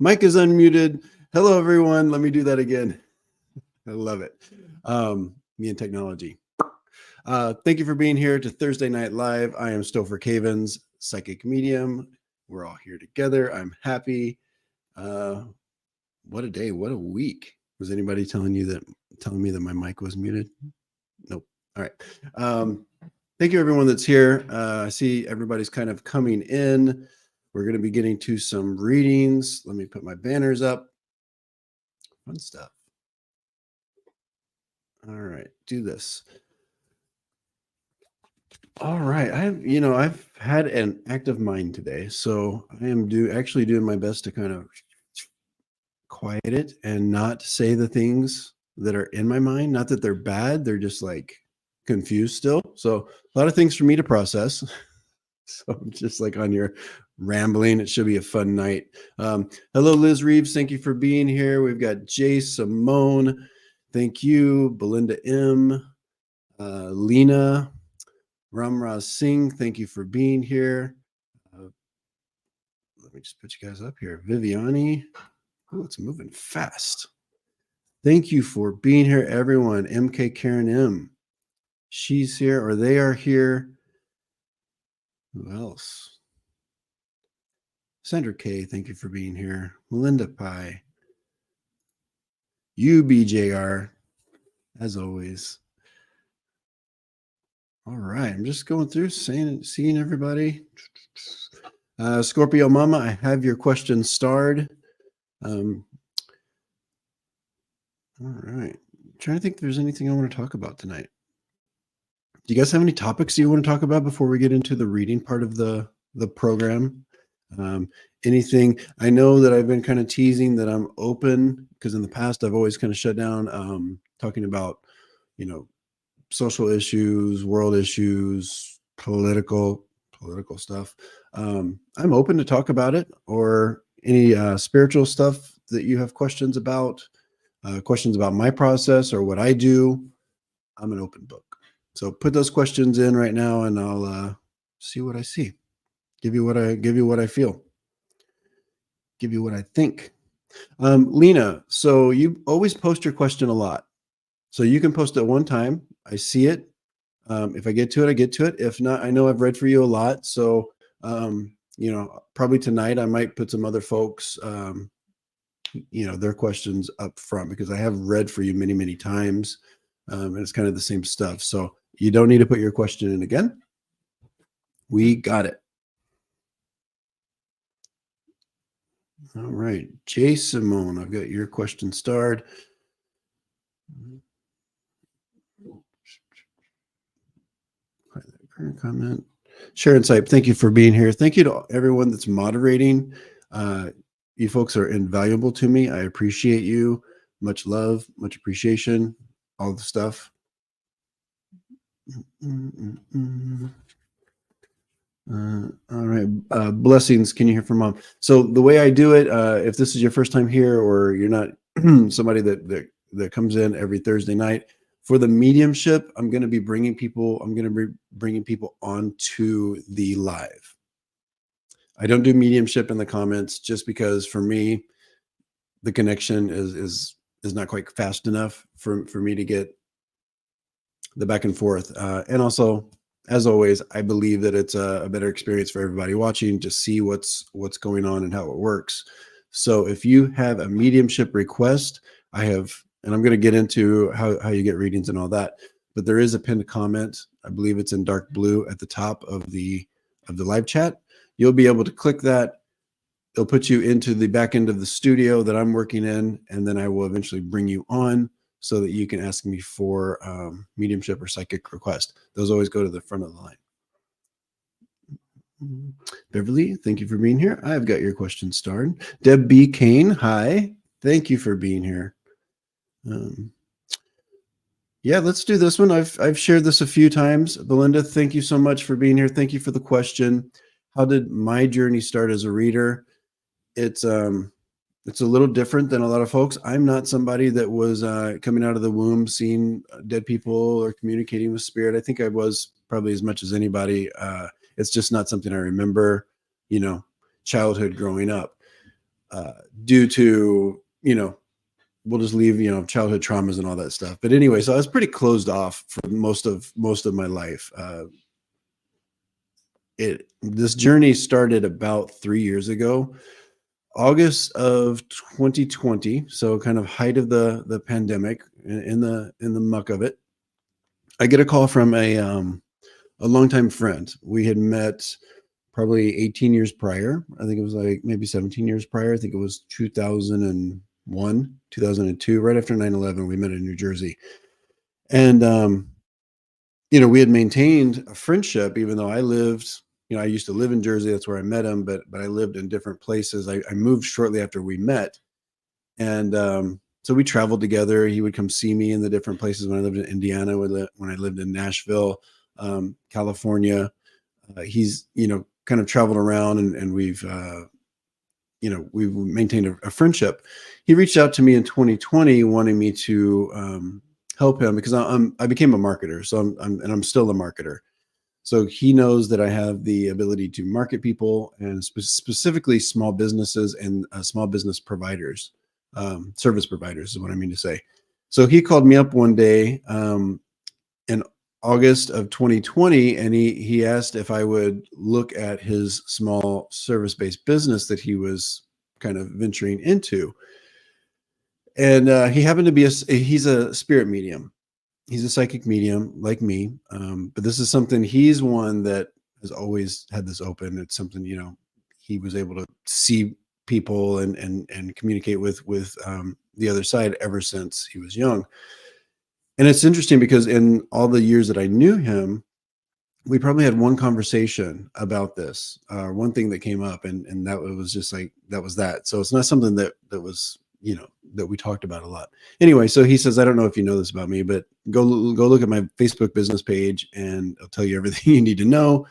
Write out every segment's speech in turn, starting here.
Mike is unmuted. Hello, everyone. Let me do that again. I love it. Me and technology. Thank you for being here to Thursday Night Live. I am Stopher Cavins, psychic medium. We're all here together. I'm happy. What a day. What a week. Was anybody telling me that my mic was muted? Nope. All right. Thank you, everyone that's here. I see everybody's kind of coming in. We're going to be getting to some readings. Let me put my banners up. Fun stuff. All right, do this. All right, I've had an active mind today, so I am actually doing my best to kind of quiet it and not say the things that are in my mind. Not that they're bad, they're just like confused still. So a lot of things for me to process. So I'm just like on your rambling. It should be a fun night. Hello, Liz Reeves. Thank you for being here. We've got Jay Simone. Thank you. Belinda M. Lena. Ramraz Singh. Thank you for being here. Let me just put you guys up here. Viviani. Oh, it's moving fast. Thank you for being here, everyone. MK Karen M. She's here, or they are here. Who else? Sandra K, thank you for being here. Melinda Pi. UBJR, as always. All right, I'm just going through, seeing everybody. Scorpio Mama, I have your question starred. All right, I'm trying to think if there's anything I want to talk about tonight. Do you guys have any topics you want to talk about before we get into the reading part of the program? Anything? I know that I've been kind of teasing that I'm open, because in the past I've always kind of shut down talking about, social issues, world issues, political stuff. I'm open to talk about it, or any spiritual stuff that you have questions about my process or what I do. I'm an open book. So put those questions in right now, and I'll see what I see. Give you what I feel. Give you what I think. Lena, so you always post your question a lot. So you can post it one time. I see it. If I get to it, I get to it. If not, I know I've read for you a lot. So, probably tonight I might put some other folks, their questions up front, because I have read for you many, many times. And it's kind of the same stuff. So you don't need to put your question in again. We got it. All right. Jay Simone, I've got your question starred. Comment. Sharon Sipe, thank you for being here. Thank you to everyone that's moderating. You folks are invaluable to me. I appreciate you. Much love, much appreciation, all the stuff. All right. Blessings. Can you hear from Mom? So the way I do it, if this is your first time here, or you're not somebody that comes in every Thursday night, for the mediumship, I'm going to be bringing people onto the live. I don't do mediumship in the comments, just because for me, the connection is not quite fast enough for me to get the back and forth. And also, as always, I believe that it's a better experience for everybody watching to see what's going on and how it works. So if you have a mediumship request, and I'm going to get into how you get readings and all that, but there is a pinned comment. I believe it's in dark blue at the top of the live chat. You'll be able to click that. It'll put you into the back end of the studio that I'm working in, and then I will eventually bring you on so that you can ask me for mediumship or psychic request. Those always go to the front of the line. Beverly, thank you for being here. I've got your question starred. Deb B. Kane, hi. Thank you for being here. Yeah, let's do this one. I've shared this a few times. Belinda, thank you so much for being here. Thank you for the question. How did my journey start as a reader? It's a little different than a lot of folks. I'm not somebody that was coming out of the womb seeing dead people or communicating with spirit. I think I was probably as much as anybody. It's just not something I remember, childhood growing up. due to, we'll just leave, childhood traumas and all that stuff. But anyway, so I was pretty closed off for most of my life. This journey started about 3 years ago, August of 2020. So kind of height of the pandemic, in the muck of it. I get a call from a longtime friend. We had met probably 18 years prior. I think it was like maybe 17 years prior. I think it was 2001, 2002, right after 9/11, we met in New Jersey. And, we had maintained a friendship, even though I lived, I used to live in Jersey. That's where I met him, but I lived in different places. I moved shortly after we met. And, so we traveled together. He would come see me in the different places when I lived in Indiana, when I lived in Nashville, California. He's, kind of traveled around, and we've maintained a friendship. He reached out to me in 2020 wanting me to help him, because I became a marketer. So I'm still a marketer. So he knows that I have the ability to market people, and specifically small businesses and small business providers, service providers is what I mean to say. So he called me up one day, in August of 2020, and he asked if I would look at his small service-based business that he was kind of venturing into. And he happened to be he's a spirit medium. He's a psychic medium like me. But this is something, he's one that has always had this open. It's something, he was able to see people and communicate with the other side ever since he was young. And it's interesting because in all the years that I knew him, we probably had one conversation about this, one thing that came up, and that was just like, that was that. So it's not something that was, that we talked about a lot. Anyway, so he says, I don't know if you know this about me, but go look at my Facebook business page and I'll tell you everything you need to know.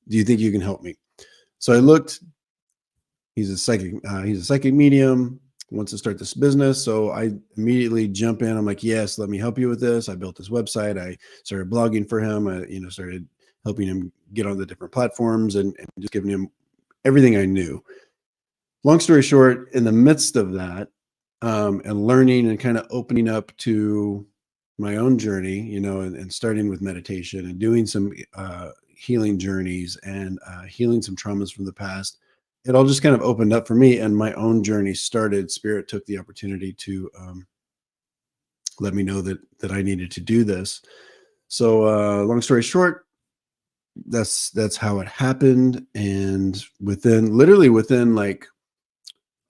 Do you think you can help me? So I looked. He's a psychic medium, wants to start this business. So I immediately jump in. I'm like, yes, let me help you with this. I built this website. I started blogging for him. I, started helping him get on the different platforms, and just giving him everything I knew. Long story short, in the midst of that, and learning and kind of opening up to my own journey, and starting with meditation and doing some healing journeys, and healing some traumas from the past, it all just kind of opened up for me, and my own journey started. Spirit took the opportunity to let me know that I needed to do this. So long story short, that's how it happened. And literally within like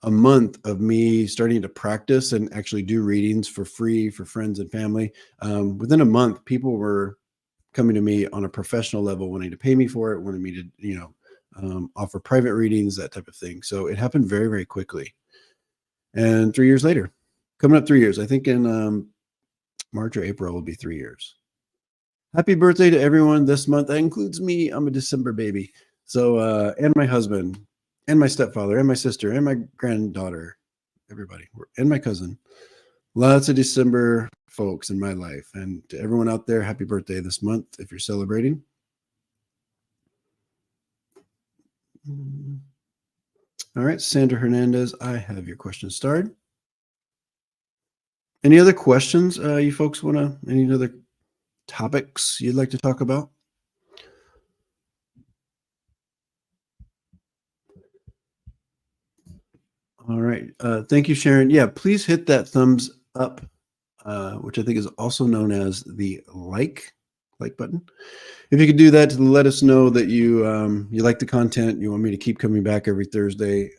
a month of me starting to practice and actually do readings for free for friends and family, within a month, people were coming to me on a professional level, wanting to pay me for it, wanting me to, offer private readings, that type of thing. So it happened very, very quickly. And 3 years later, coming up 3 years, I think in March or April will be 3 years. Happy birthday to everyone this month. That includes me. I'm a December baby. So, and my husband, and my stepfather, and my sister, and my granddaughter, everybody, and my cousin. Lots of December folks in my life. And to everyone out there, happy birthday this month if you're celebrating. All right, Sandra Hernandez, I have your question starred. Any other questions you folks any other topics you'd like to talk about? All right. Thank you, Sharon. Yeah, please hit that thumbs up, which I think is also known as the like button. If you could do that to let us know that you like the content, you want me to keep coming back every Thursday.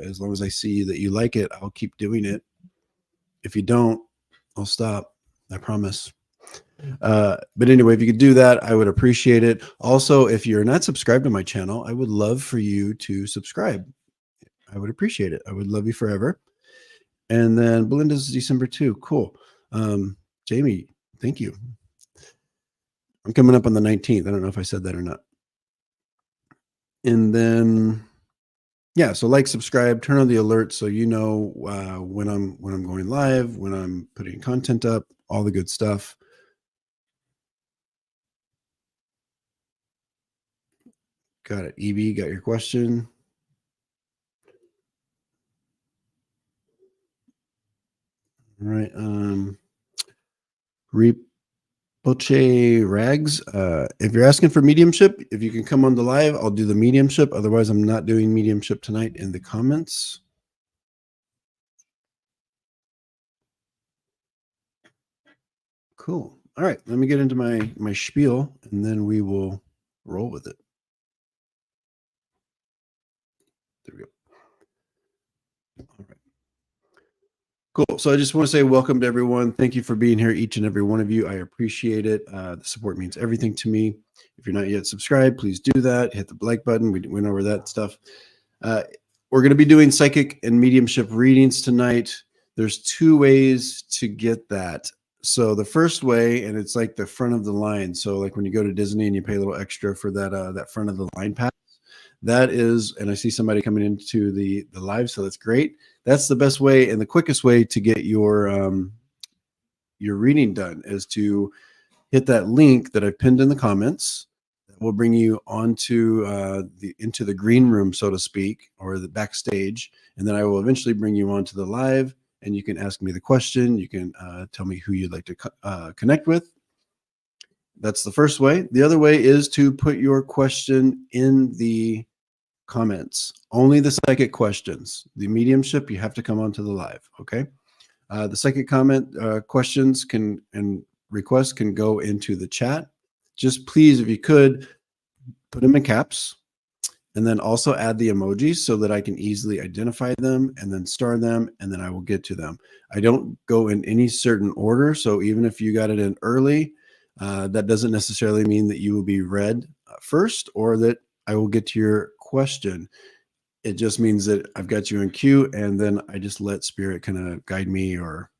As long as I see that you like it, I'll keep doing it. If you don't, I'll stop. I promise. But anyway, if you could do that, I would appreciate it. Also, if you're not subscribed to my channel, I would love for you to subscribe. I would appreciate it. I would love you forever. And then Belinda's December 2. Cool. Jamie, thank you. I'm coming up on the 19th. I don't know if I said that or not. And then, yeah, so like, subscribe, turn on the alerts so you know when I'm going live, when I'm putting content up, all the good stuff. Got it. EB, got your question. All right. Ripoche Rags. If you're asking for mediumship, if you can come on the live, I'll do the mediumship. Otherwise, I'm not doing mediumship tonight in the comments. Cool. All right. Let me get into my spiel and then we will roll with it. There we go. All right. Cool. So I just want to say welcome to everyone. Thank you for being here, each and every one of you. I appreciate it. The support means everything to me. If you're not yet subscribed, please do that. Hit the like button. We went over that stuff. We're going to be doing psychic and mediumship readings tonight. There's two ways to get that. So the first way, and it's like the front of the line. So like when you go to Disney and you pay a little extra for that front of the line pass. That is, and I see somebody coming into the live, so that's great. That's the best way and the quickest way to get your reading done is to hit that link that I pinned in the comments. That will bring you onto into the green room, so to speak, or the backstage, and then I will eventually bring you onto the live, and you can ask me the question. You can tell me who you'd like to connect with. That's the first way. The other way is to put your question in the comments. Only the psychic questions. The mediumship, you have to come onto the live. Okay. The psychic comment questions and requests can go into the chat. Just please, if you could, put them in caps, and then also add the emojis so that I can easily identify them and then star them, and then I will get to them. I don't go in any certain order. So even if you got it in early, that doesn't necessarily mean that you will be read first or that I will get to your question. It just means that I've got you in queue, and then I just let spirit kind of guide me or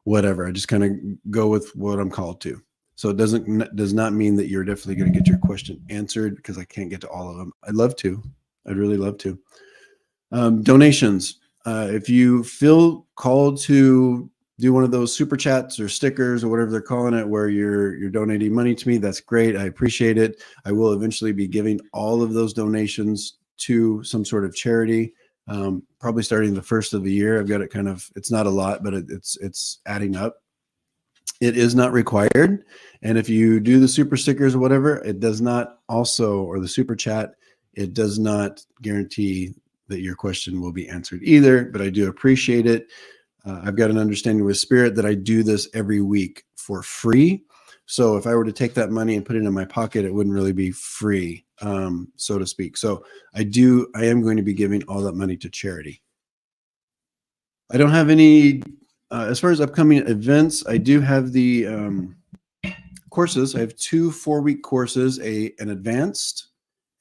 whatever. I just kind of go with what I'm called to. So it does not mean that you're definitely going to get your question answered, because I can't get to all of them. I'd love to. I'd really love to. Donations. If you feel called to do one of those super chats or stickers or whatever they're calling it, where you're donating money to me, that's great. I appreciate it. I will eventually be giving all of those donations to some sort of charity, probably starting the first of the year. I've got it kind of, it's not a lot, but it's adding up. It is not required. And if you do the super stickers or whatever, it does not also, or the super chat, it does not guarantee that your question will be answered either, but I do appreciate it. I've got an understanding with spirit that I do this every week for free. So if I were to take that money and put it in my pocket, it wouldn't really be free, so to speak. So I am going to be giving all that money to charity. I don't have any, as far as upcoming events, I do have the courses. I have 2 4-week courses, an advanced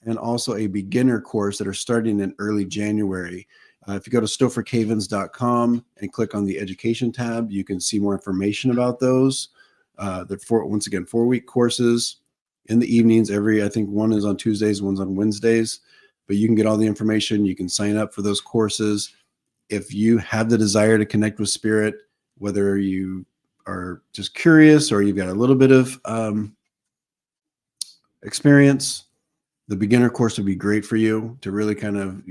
and also a beginner course that are starting in early January. If you go to stophercavins.com and click on the education tab, you can see more information about those. They're once again 4-week courses in the evenings. I think one is on Tuesdays, one's on Wednesdays, but you can get all the information. You can sign up for those courses. If you have the desire to connect with spirit, whether you are just curious or you've got a little bit of experience, the beginner course would be great for you to really kind of,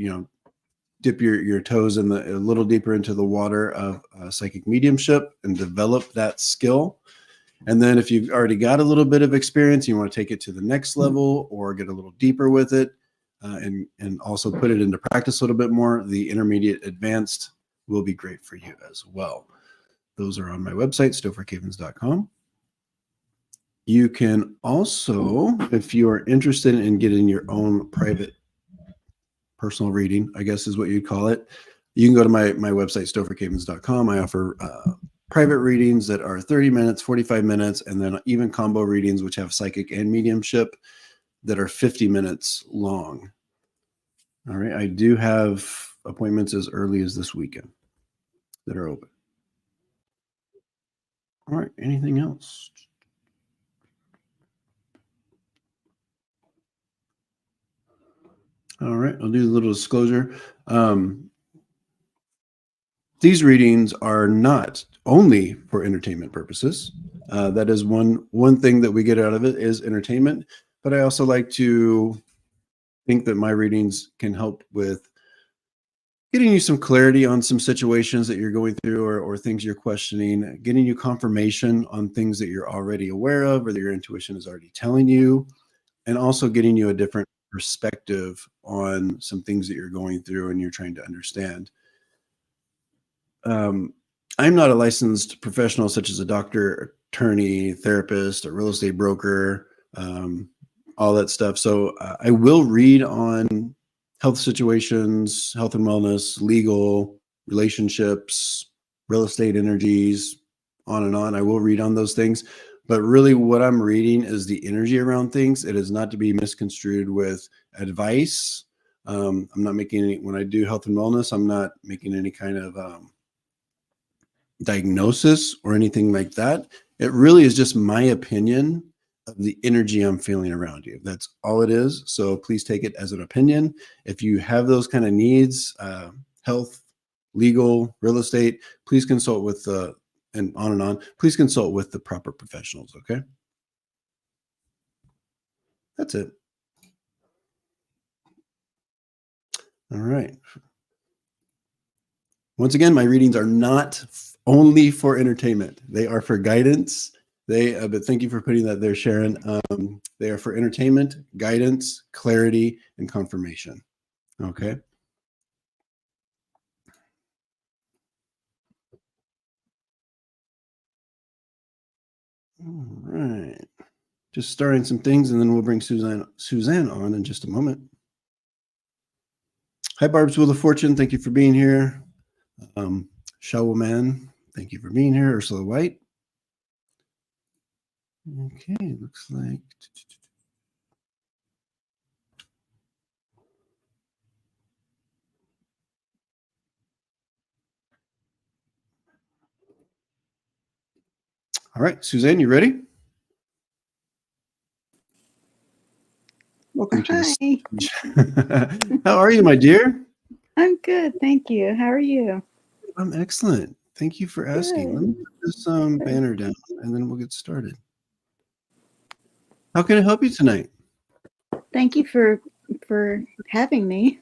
dip your toes a little deeper into the water of psychic mediumship and develop that skill. And then if you've already got a little bit of experience, you want to take it to the next level or get a little deeper with it, and also put it into practice a little bit more, the intermediate advanced will be great for you as well. Those are on my website, stophercavins.com. You can also, if you are interested in getting your own private personal reading, I guess is what you'd call it, you can go to my website, stophercavins.com. I offer private readings that are 30 minutes, 45 minutes, and then even combo readings, which have psychic and mediumship, that are 50 minutes long. All right. I do have appointments as early as this weekend that are open. All right. Anything else? All right. I'll do a little disclosure. These readings are not only for entertainment purposes. That is one thing that we get out of it is entertainment. But I also like to think that my readings can help with getting you some clarity on some situations that you're going through or things you're questioning, getting you confirmation on things that you're already aware of or that your intuition is already telling you, and also getting you a different perspective on some things that you're going through and you're trying to understand. I'm not a licensed professional such as a doctor, attorney, therapist, a real estate broker, all that stuff. So I will read on health situations, health and wellness, legal, relationships, real estate energies, on and on. I will read on those things. But really, what I'm reading is the energy around things. It is not to be misconstrued with advice. I'm not making any, when I do health and wellness, I'm not making any kind of diagnosis or anything like that. It really is just my opinion of the energy I'm feeling around you. That's all it is. So please take it as an opinion. If you have those kind of needs, health, legal, real estate, please consult with and on, please consult with the proper professionals. Okay. That's it. All right. Once again, my readings are not only for entertainment. They are for guidance. But thank you for putting that there, Sharon. They are for entertainment, guidance, clarity, and confirmation. Okay. All right. Just starting some things, and then we'll bring Suzanne on in just a moment. Hi, Barb's Wheel of Fortune. Thank you for being here. Shawman, thank you for being here. Ursula White. Okay, looks like. All right, Suzanne, you ready? Welcome to the stage. How are you, my dear? I'm good, thank you. How are you? I'm excellent. Thank you for asking. Good. Let me put this banner down, and then we'll get started. How can I help you tonight? Thank you for having me.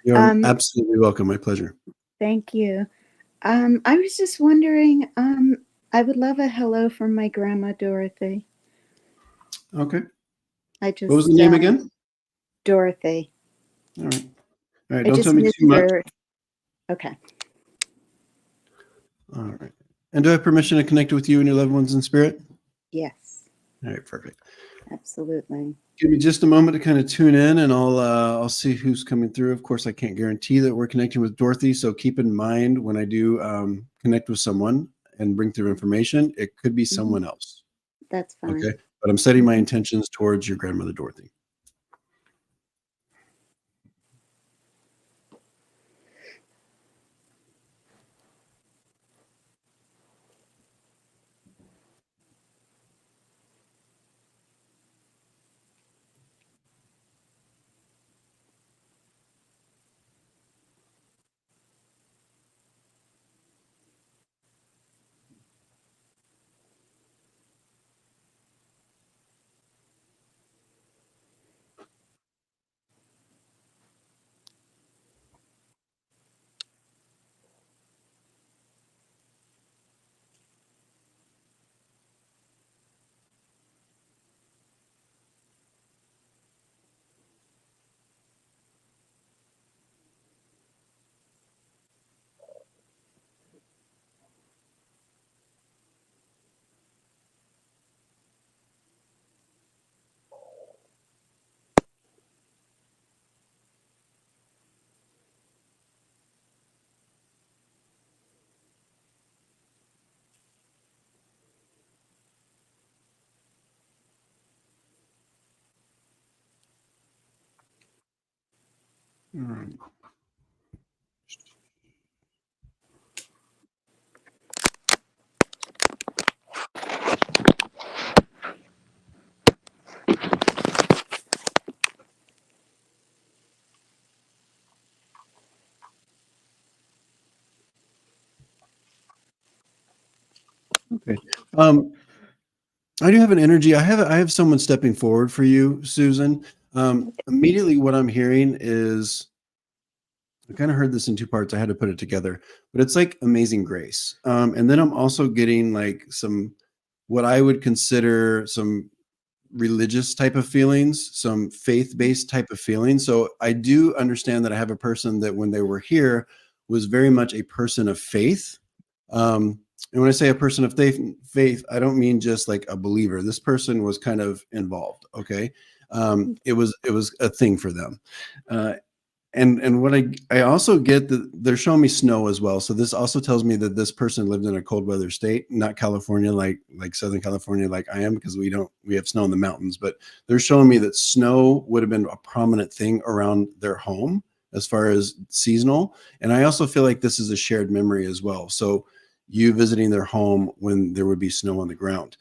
You're absolutely welcome. My pleasure. Thank you. I was just wondering, I would love a hello from my grandma Dorothy. Okay. I just What was the name again? Dorothy. All right. All right. I Don't just tell me missed too much. her. Okay. All right. And do I have permission to connect with you and your loved ones in spirit? Yes. All right. Perfect. Absolutely. Give me just a moment to kind of tune in, and I'll see who's coming through. Of course, I can't guarantee that we're connecting with Dorothy, so keep in mind when I do connect with someone and bring through information, it could be someone else. That's fine. Okay, but I'm setting my intentions towards your grandmother Dorothy. All right. Okay. I do have an energy. I have someone stepping forward for you, Susan. Immediately, what I'm hearing is I kind of heard this in two parts. I had to put it together, but it's like Amazing Grace. And then I'm also getting like some, what I would consider some religious type of feelings, some faith-based type of feelings. So I do understand that I have a person that when they were here was very much a person of faith. And when I say a person of faith, I don't mean just like a believer. This person was kind of involved. Okay. It was a thing for them. And what I also get that they're showing me snow as well. So this also tells me that this person lived in a cold weather state, not California, like Southern California, like I am, because we have snow in the mountains, but they're showing me that snow would have been a prominent thing around their home as far as seasonal. And I also feel like this is a shared memory as well. So you visiting their home when there would be snow on the ground.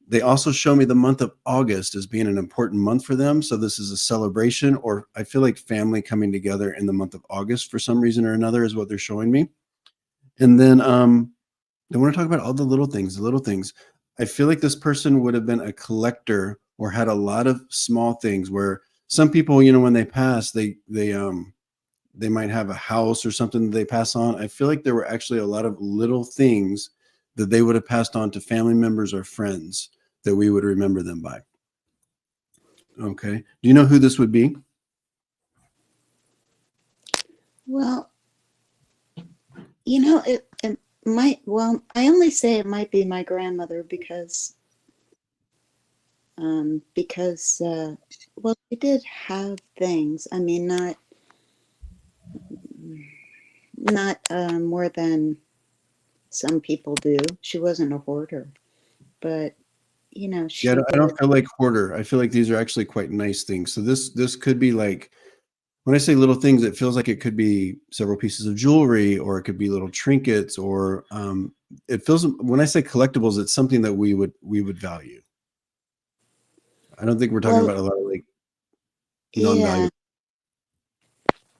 They also show me the month of August as being an important month for them. So this is a celebration, or I feel like family coming together in the month of August for some reason or another is what they're showing me. And then they want to talk about all the little things, the little things. I feel like this person would have been a collector or had a lot of small things where some people, you know, when they pass, they might have a house or something that they pass on. I feel like there were actually a lot of little things that they would have passed on to family members or friends that we would remember them by. Okay. Do you know who this would be? Well, you know, it might, well, I only say it might be my grandmother because, well, she did have things. I mean, not more than some people do. She wasn't a hoarder, but you know, she Yeah, I don't did. feel like hoarder. I feel like these are actually quite nice things. So this could be like, when I say little things, it feels like it could be several pieces of jewelry, or it could be little trinkets, or it feels, when I say collectibles, it's something that we would value. I don't think we're talking Well, about a lot of like yeah, non-valuable.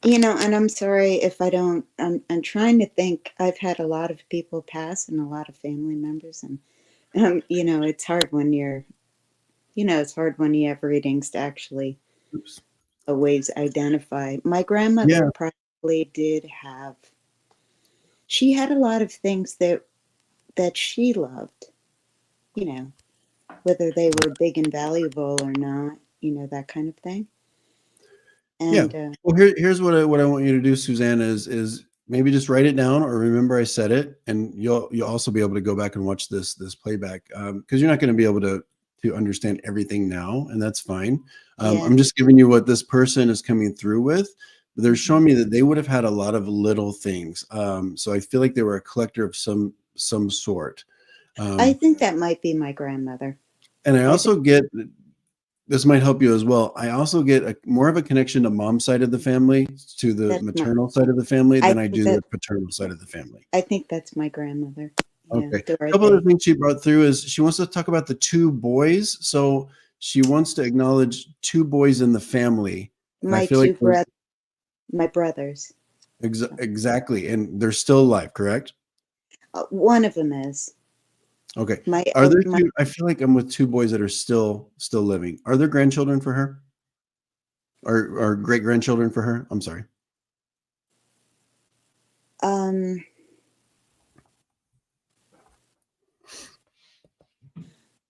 you know, and I'm sorry if I don't. I'm trying to think. I've had a lot of people pass and a lot of family members, and you know, it's hard when you're, you know, it's hard when you have readings to actually Oops. always identify. My grandmother Yeah, probably did have. She had a lot of things that she loved. You know, whether they were big and valuable or not. You know, that kind of thing. yeah. And Well, here's what I want you to do, Suzanne, is maybe just write it down or remember I said it, and you'll also be able to go back and watch this playback, because you're not going to be able to understand everything now, and that's fine. yeah. I'm just giving you what this person is coming through with. But they're Mhm. showing me that they would have had a lot of little things. So I feel like they were a collector of some sort. I Um, think that might be my grandmother. and I I think also get, this might help you as well. I also get more of a connection to mom's side of the family, to the that's my. maternal side of the family, I than I think do that. the paternal side of the family. I think that's my grandmother. Yeah, Okay. A couple other Dorothy. things she brought through is she wants to talk about the two boys. So she wants to acknowledge two boys in the family. And I My feel like two my brothers. exactly. And they're still alive, correct? One of them is Okay. my Are there my. two? I feel like I'm with two boys that are still living. Are there grandchildren for her? Or great grandchildren for her? I'm sorry. Um.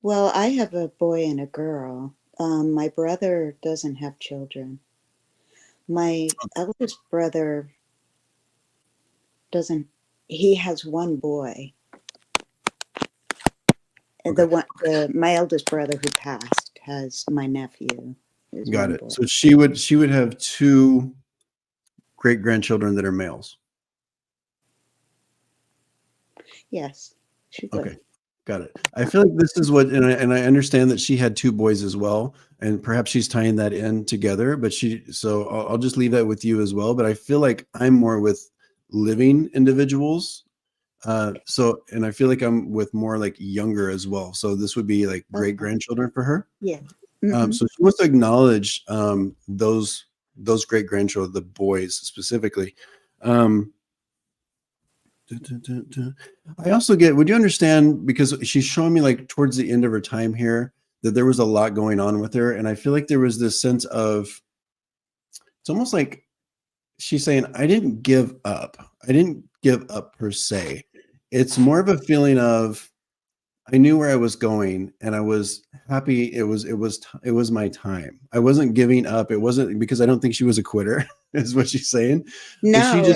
Well, I have a boy and a girl. My brother doesn't have children. My eldest brother doesn't. He has one boy. And Okay. my eldest brother who passed has my nephew. Is Got one it. boy. So she would have two great grandchildren that are males. Yes, she Okay. would. Got it. I feel like this is what, and I understand that she had two boys as well, and perhaps she's tying that in together. But so I'll just leave that with you as well. But I feel like I'm more with living individuals. And I feel like I'm with more like younger as well. So this would be like great Okay. grandchildren for her. Yeah. Mm-hmm. So she wants to acknowledge those great grandchildren, the boys specifically. Um, I also get, would you understand, because she's showing me like towards the end of her time here that there was a lot going on with her. And I feel like there was this sense of, it's almost like she's saying, I didn't give up. I didn't give up per se. It's more of a feeling of I knew where I was going and I was happy. It was my time. I wasn't giving up. It wasn't because I don't think she was a quitter, is what she's saying. But No, she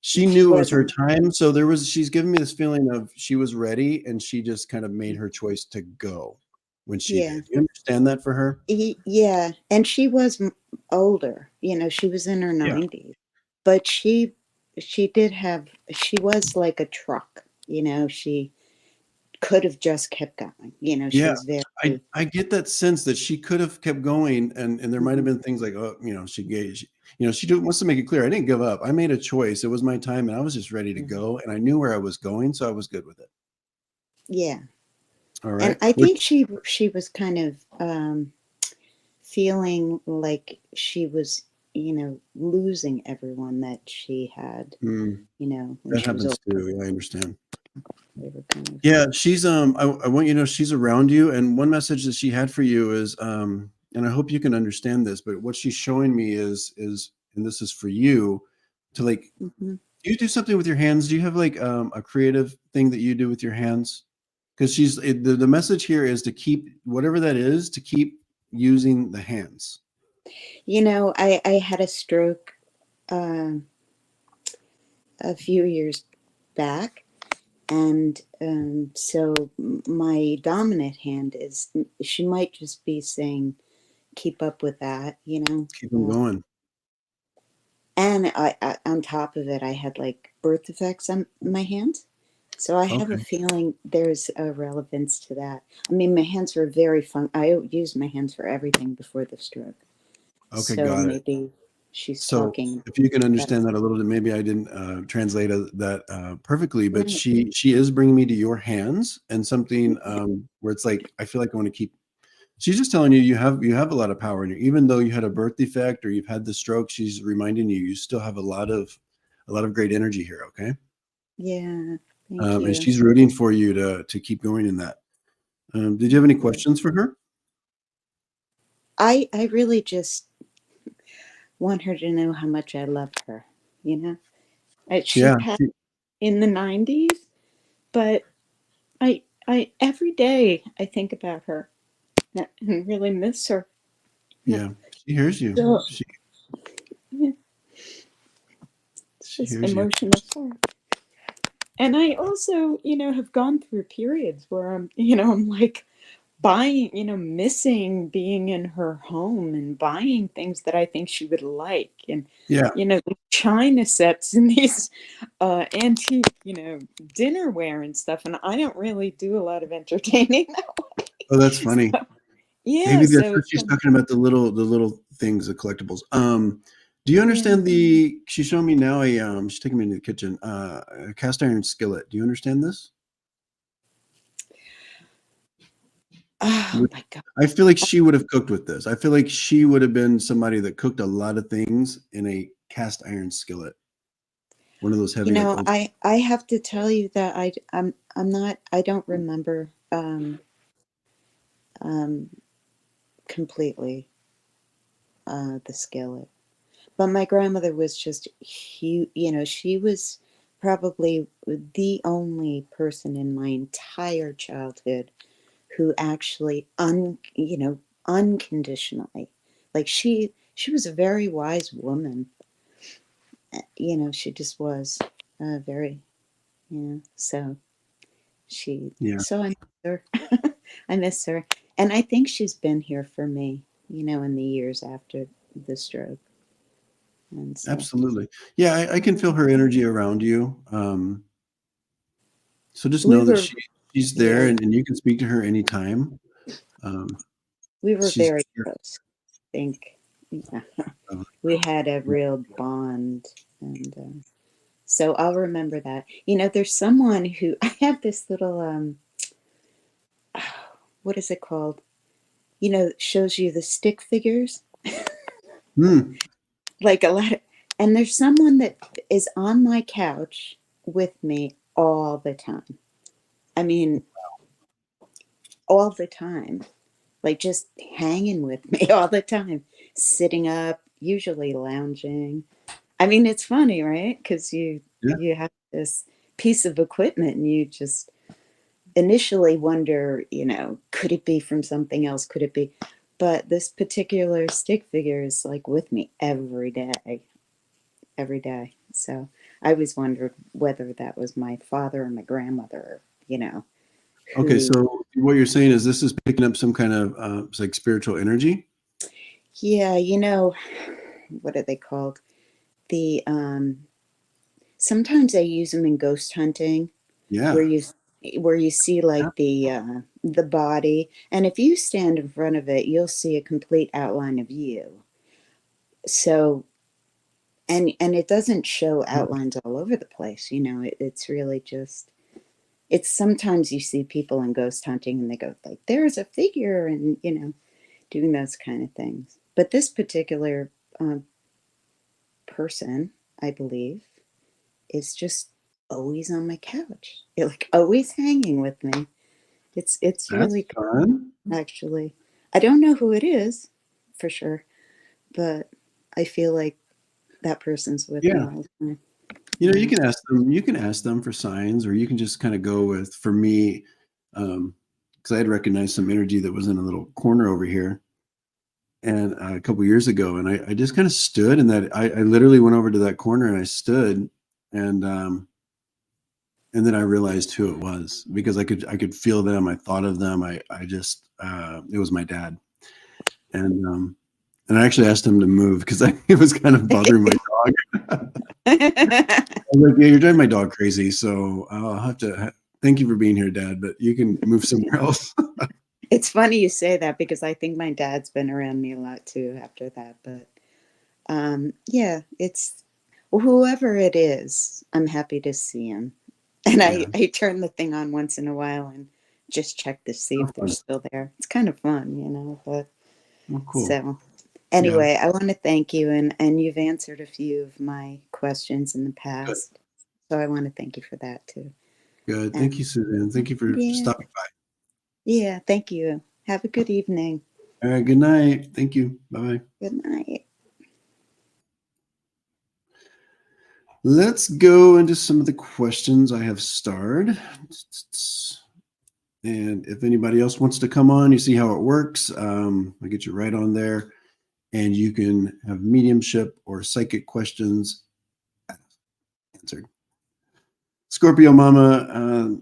she knew it was her wasn't. time. So she's giving me this feeling of she was ready and she just kind of made her choice to go when she Yeah. did. You understand that for her? Yeah, and she was older. She was in her Yeah. 90s, but she did have she was like a truck. She could have just kept going. She Yeah. was very. I get that sense that she could have kept going and there might have Mhm, been things like, oh, she wants to make it clear. I didn't give up. I made a choice. It was my time and I was just ready to mhm. go and I knew where I was going, so I was good with it. Yeah, All and right. I Which think she was kind of feeling like she was losing everyone that she had. mm, When that she was happens older, too. Yeah, I understand. they were kind of. Yeah, she's I want you to know she's around you and one message that she had for you is and I hope you can understand this, but what she's showing me is and this is for you to like Mhm. do you do something with your hands? Do you have like a creative thing that you do with your hands? Because the message here is to keep whatever that is to keep using the hands. I had a stroke um a few years back, and so my dominant hand is she might just be saying keep up with that. Keep them going. And on top of it, I had like birth defects on my hands, so I have a Okay. feeling there's a relevance to that. I mean, my hands were very fun. I used my hands for everything before the stroke, Okay, so got it. maybe she's So talking if you can about. understand that a little bit, maybe I didn't translate that perfectly, but Right. she is bringing me to your hands and something where it's like I feel like I want to keep. She's just telling you you have a lot of power in you, even though you had a birth defect or you've had the stroke. She's reminding you you still have a lot of great energy here. Okay, Yeah, thank and you. she's rooting for you to keep going in that. Did you have any questions for her? I really just want her to know how much I love her. You know, she Yeah, passed in the 90s, but I every day I think about her and really miss her. yeah, she hears you. So yeah, it's She just hears you. emotional. Sorry. And I also, have gone through periods where I'm like buying, missing being in her home and buying things that I think she would like. And, Yeah. the china sets and these antique, dinnerware and stuff. And I don't really do a lot of entertaining that Oh, that's way. funny. So, yeah, Maybe that's so what it's she's talking about the little things, the collectibles. Do you yeah. understand she's showing me now she's taking me into the kitchen, a cast iron skillet. Do you understand this? Oh Would- my God. I feel like she would have cooked with this. I feel like she would have been somebody that cooked a lot of things in a cast iron skillet. One of those heavy, like old. I have to tell you that I'm not, I don't remember um, completely the skillet. But my grandmother was just huge. She was probably the only person in my entire childhood who actually unconditionally, like she was a very wise woman. She just was very, so Yeah, so I miss her. I miss her. And I think she's been here for me, in the years after the stroke. And so absolutely. Yeah, I can feel her energy around you. So just we know that were, she's there yeah, and you can speak to her anytime. Um, we were she's very here. close. I think yeah, we had a real bond. And so I'll remember that. There's someone who, I have this little, what is it called? Shows you the stick figures, Hmm. like a lot of, and there's someone that is on my couch with me all the time. I mean, all the time, like just hanging with me all the time, sitting up, usually lounging. I mean, it's funny, right? Because Yeah. you have this piece of equipment and you just initially wonder, could it be from something else? Could it be? But this particular stick figure is like with me every day. So I always wondered whether that was my father or my grandmother, Okay, who, so what you're saying is this is picking up some kind of like spiritual energy? yeah, what are they called? The sometimes I use them in ghost hunting where Yeah. you see Yeah. like the body, and if you stand in front of it, you'll see a complete outline of you. So and it doesn't show outlines all over the place. It's really just it's sometimes you see people in ghost hunting and they go like there's a figure and doing those kind of things. But this particular um, person, I believe, is just always on my couch. You're like always hanging with me. It's That's really fun. cool, actually. I don't know who it is for sure, but I feel like that person's with me Yeah. all the time. You Yeah. can ask them for signs, or you can just kind of go with, for me, because I had recognized some energy that was in a little corner over here and a couple years ago, and I just kind of stood, and that I literally went over to that corner and I stood, and and then I realized who it was because I could feel them. I thought of them. I just it was my dad, and I actually asked him to move because it was kind of bothering my dog. I was like, yeah, you're driving my dog crazy, so I'll have to. Thank you for being here, Dad, but you can move somewhere else. It's funny you say that because I think my dad's been around me a lot too after that. But yeah, it's whoever it is, I'm happy to see him. And I, Yeah. I turn the thing on once in a while and just check to see Oh, if they're fun. still there. It's kind of fun. But Oh, cool. so Yeah. anyway, I want to thank you and you've answered a few of my questions in the Good. past. So I want to thank you for that too. Good. Thank you, And Suzanne. Thank you for yeah, stopping by. yeah, thank you. Have a good evening. All right. Good night. Thank you. Bye bye. Good night. Let's go into some of the questions I have starred. And if anybody else wants to come on, you see how it works. I'll get you right on there, and you can have mediumship or psychic questions answered. Scorpio Mama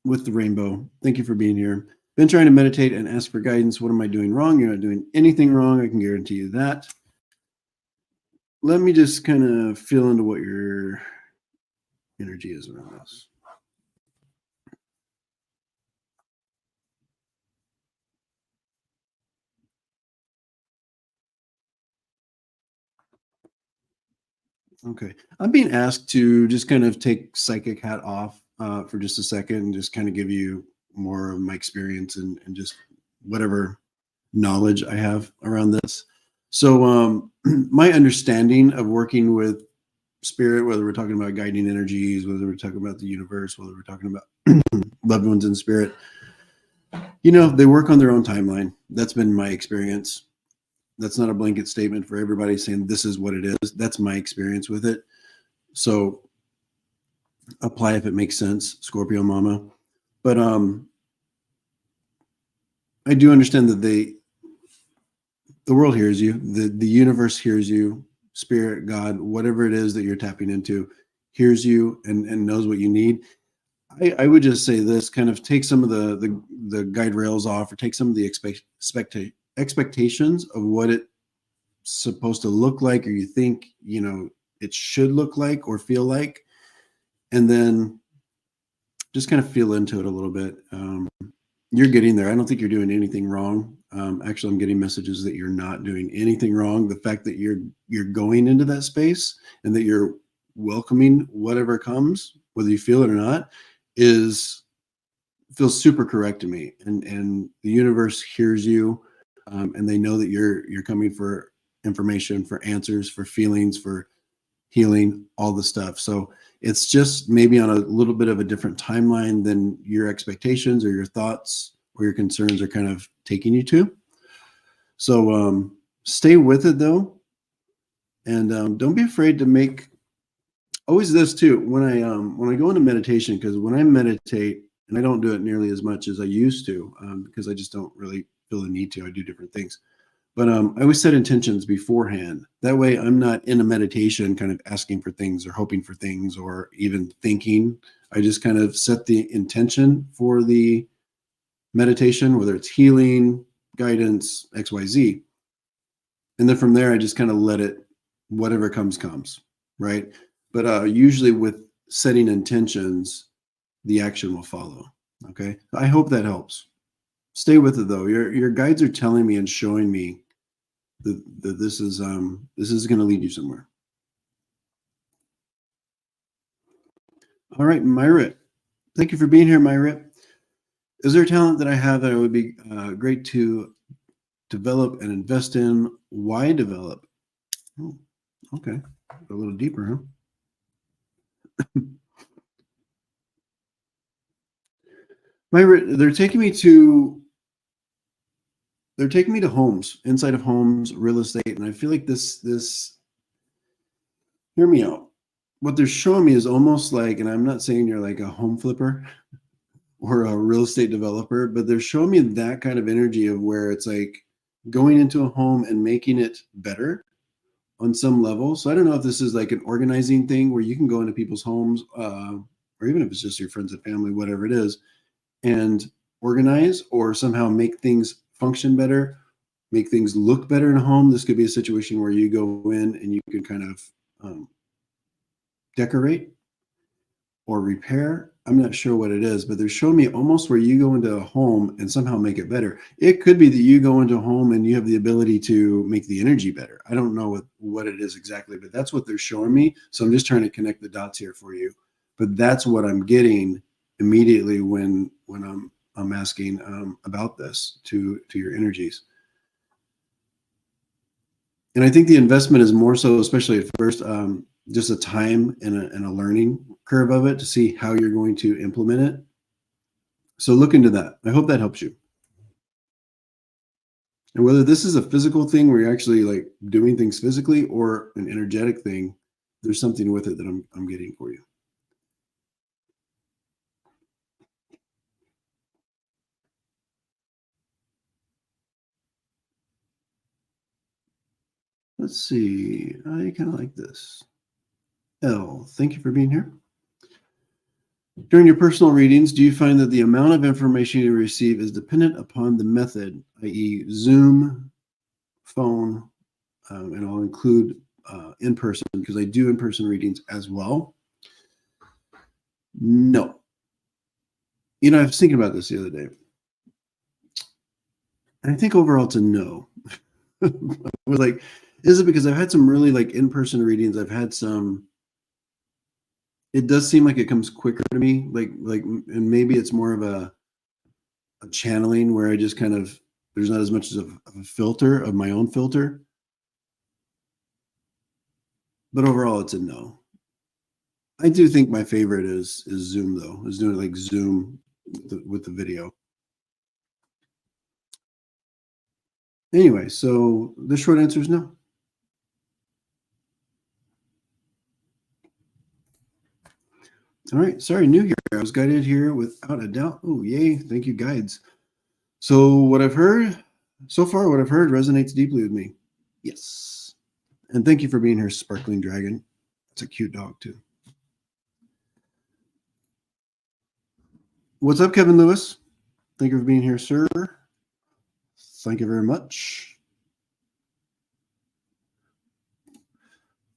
with the rainbow, thank you for being here. Been trying to meditate and ask for guidance. What am I doing wrong? You're not doing anything wrong. I can guarantee you that. Let me just kind of feel into what your energy is around this. Okay. I'm being asked to just kind of take psychic hat off for just a second and just kind of give you more of my experience and just whatever knowledge I have around this. So, my understanding of working with spirit, whether we're talking about guiding energies, whether we're talking about the universe, whether we're talking about loved ones in spirit, they work on their own timeline. That's been my experience. That's not a blanket statement for everybody saying this is what it is. That's my experience with it. So apply if it makes sense, Scorpio Mama. But I do understand that the world hears you, the universe hears you, spirit, God, whatever it is that you're tapping into, hears you and knows what you need. I would just say this: kind of take some of the guide rails off, or take some of the expectations of what it's supposed to look like, or you think it should look like or feel like, and then just kind of feel into it a little bit. You're getting there. I don't think you're doing anything wrong. Actually, I'm getting messages that you're not doing anything wrong. The fact that you're going into that space and that you're welcoming whatever comes, whether you feel it or not, is feels super correct to me. And the universe hears you, and they know that you're coming for information, for answers, for feelings, for healing, all the stuff. So it's just maybe on a little bit of a different timeline than your expectations or your thoughts or your concerns are kind of taking you to. So stay with it though. And don't be afraid to make always this too. When I go into meditation, because when I meditate, and I don't do it nearly as much as I used to, because I just don't really feel the need to. I do different things. But I always set intentions beforehand. That way I'm not in a meditation kind of asking for things or hoping for things or even thinking. I just kind of set the intention for the meditation, whether it's healing, guidance, XYZ. And then from there, I just kind of let it, whatever comes, right? But usually with setting intentions, the action will follow. Okay. I hope that helps. Stay with it though. Your guides are telling me and showing me that this is going to lead you somewhere. All right, Myra. Thank you for being here, Myra. Is there a talent that I have that it would be great to develop and invest in? Why develop? Oh, okay. A little deeper, huh? Myra, they're taking me to homes, inside of homes, real estate, and I feel like this hear me out. What they're showing me is almost like, and I'm not saying you're like a home flipper or a real estate developer, but they're showing me that kind of energy of where it's like going into a home and making it better on some level. So I don't know if this is like an organizing thing where you can go into people's homes, or even if it's just your friends and family, whatever it is, and organize or somehow make things function better, make things look better in a home. This could be a situation where you go in and you can kind of decorate or repair. I'm not sure what it is, but they're showing me almost where you go into a home and somehow make it better. It could be that you go into a home and you have the ability to make the energy better. I don't know what it is exactly, but that's what they're showing me. So I'm just trying to connect the dots here for you. But that's what I'm getting immediately when I'm asking about this to your energies. And I think the investment is more so, especially at first, just a time and a learning curve of it to see how you're going to implement it. So look into that. I hope that helps you. And whether this is a physical thing where you're actually like doing things physically or an energetic thing, there's something with it that I'm getting for you. Let's see. I kind of like this. L, thank you for being here. During your personal readings, do you find that the amount of information you receive is dependent upon the method, i.e. Zoom, phone, and I'll include in-person because I do in-person readings as well? No. You know, I was thinking about this the other day. And I think overall it's a no. I was like, is it because I've had some really like in-person readings? I've had some, it does seem like it comes quicker to me. And maybe it's more of a channeling where I just kind of, there's not as much of a filter of my own filter. But overall it's a no. I do think my favorite is Zoom though, is doing like Zoom with the video. Anyway, so the short answer is no. All right, sorry, new here. I was guided here without a doubt. Oh, yay, thank you, guides. So what I've heard, so far what I've heard resonates deeply with me. Yes. And thank you for being here, Sparkling Dragon. It's a cute dog too. What's up, Kevin Lewis? Thank you for being here, sir. Thank you very much.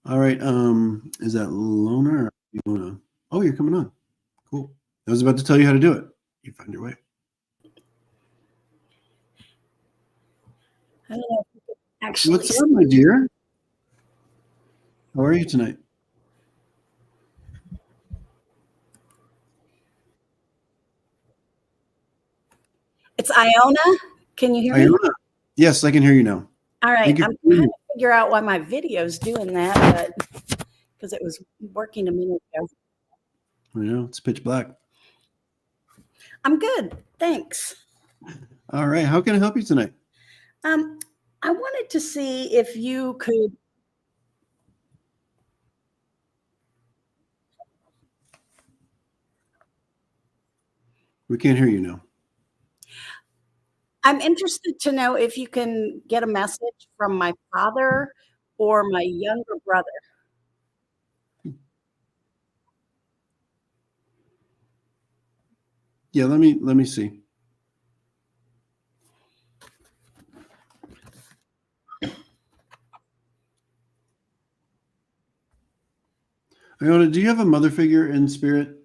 All right, is that Lona or Iona? Oh, you're coming on. Cool. I was about to tell you how to do it. You find your way. I don't know if you could actually. What's up, my dear? How are you tonight? It's Iona. Can you hear me? Iona. Yes, I can hear you now. All right. I'm trying to figure out why my video's doing that, but because it was working a minute ago. I know, it's pitch black. I'm good. Thanks. All right. How can I help you tonight? I wanted to see if you could We can't hear you now. I'm interested to know if you can get a message from my father or my younger brother. Yeah, let me see. Iona, do you have a mother figure in spirit?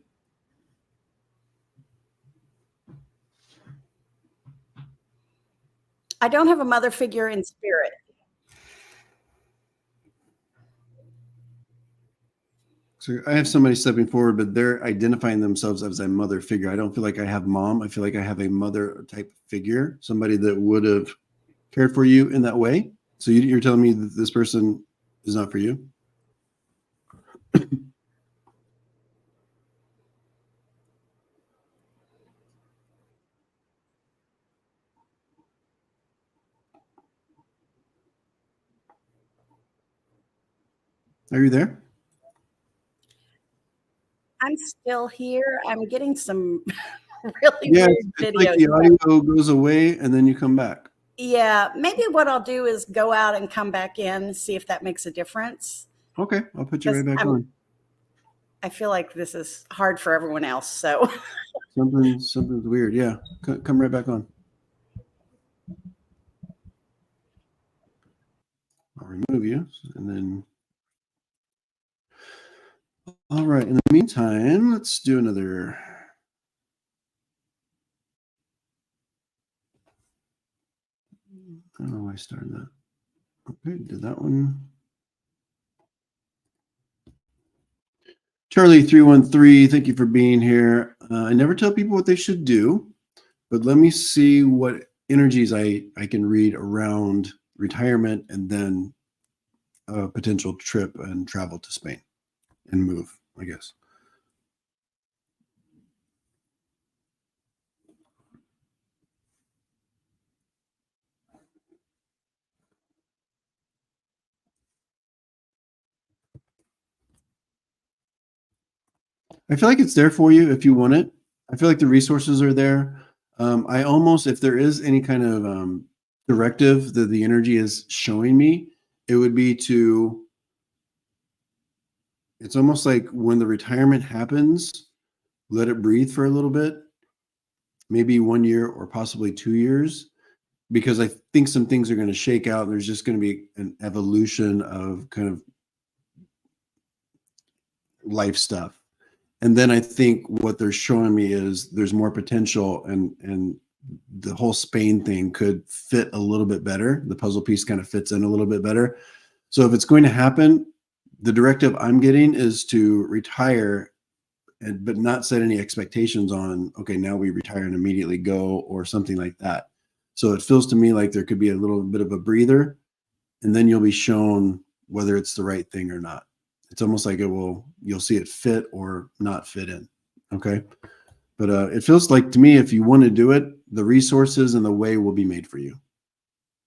I don't have a mother figure in spirit. So I have somebody stepping forward, but they're identifying themselves as a mother figure. I don't feel like I have mom. I feel like I have a mother type figure, somebody that would have cared for you in that way. So you're telling me that this person is not for you? Are you there? I'm still here. I'm getting some really Yeah, weird it's like videos. the audio goes away and then you come back. Yeah, maybe what I'll do is go out and come back in, see if that makes a difference. Okay, I'll put you right Because back on. I feel like this is hard for everyone else. So Something's weird. Yeah, come right back on. I'll remove you, and then. All right. In the meantime, let's do another. I don't know why I started that. Okay, did that one. Charlie 313, thank you for being here. I never tell people what they should do, but let me see what energies I can read around retirement and then a potential trip and travel to Spain and move, I guess. I feel like it's there for you if you want it. I feel like the resources are there. I almost, if there is any kind of directive that the energy is showing me, it would be to, it's almost like when the retirement happens, let it breathe for a little bit, maybe 1 year or possibly 2 years, because I think some things are going to shake out. There's just going to be an evolution of kind of life stuff. And then I think what they're showing me is there's more potential, and the whole Spain thing could fit a little bit better. The puzzle piece kind of fits in a little bit better. So if it's going to happen, the directive I'm getting is to retire, but not set any expectations on, okay, now we retire and immediately go or something like that. So it feels to me like there could be a little bit of a breather, and then you'll be shown whether it's the right thing or not. It's almost like you'll see it fit or not fit in. Okay. But it feels like to me, if you want to do it, the resources and the way will be made for you.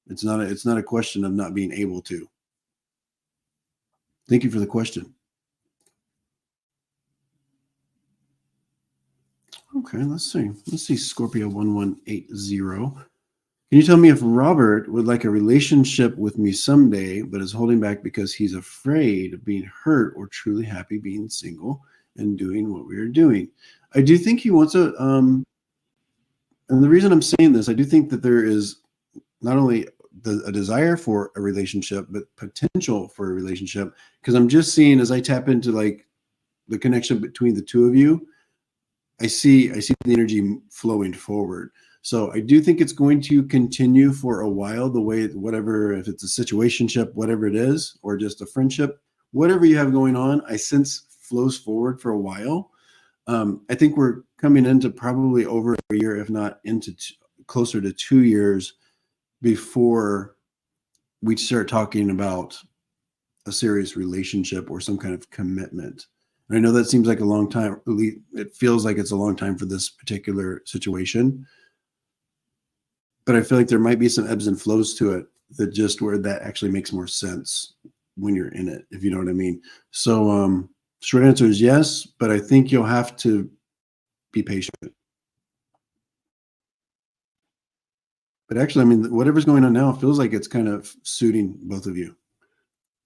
It's not a question of not being able to. Thank you for the question. Okay, let's see. Scorpio 1180. Can you tell me if Robert would like a relationship with me someday, but is holding back because he's afraid of being hurt, or truly happy being single and doing what we are doing? I do think he wants and the reason I'm saying this, I do think that there is not only a desire for a relationship, but potential for a relationship. Because I'm just seeing, as I tap into like the connection between the two of you, I see the energy flowing forward. So I do think it's going to continue for a while, the way, whatever, if it's a situationship, whatever it is, or just a friendship, whatever you have going on, I sense flows forward for a while. I think we're coming into probably over a year, if not into closer to 2 years before we start talking about a serious relationship or some kind of commitment. And I know that seems like a long time. It feels like it's a long time for this particular situation. But I feel like there might be some ebbs and flows to it, that just where that actually makes more sense when you're in it, if you know what I mean. So short answer is yes, but I think you'll have to be patient. But actually, I mean, whatever's going on now feels like it's kind of suiting both of you,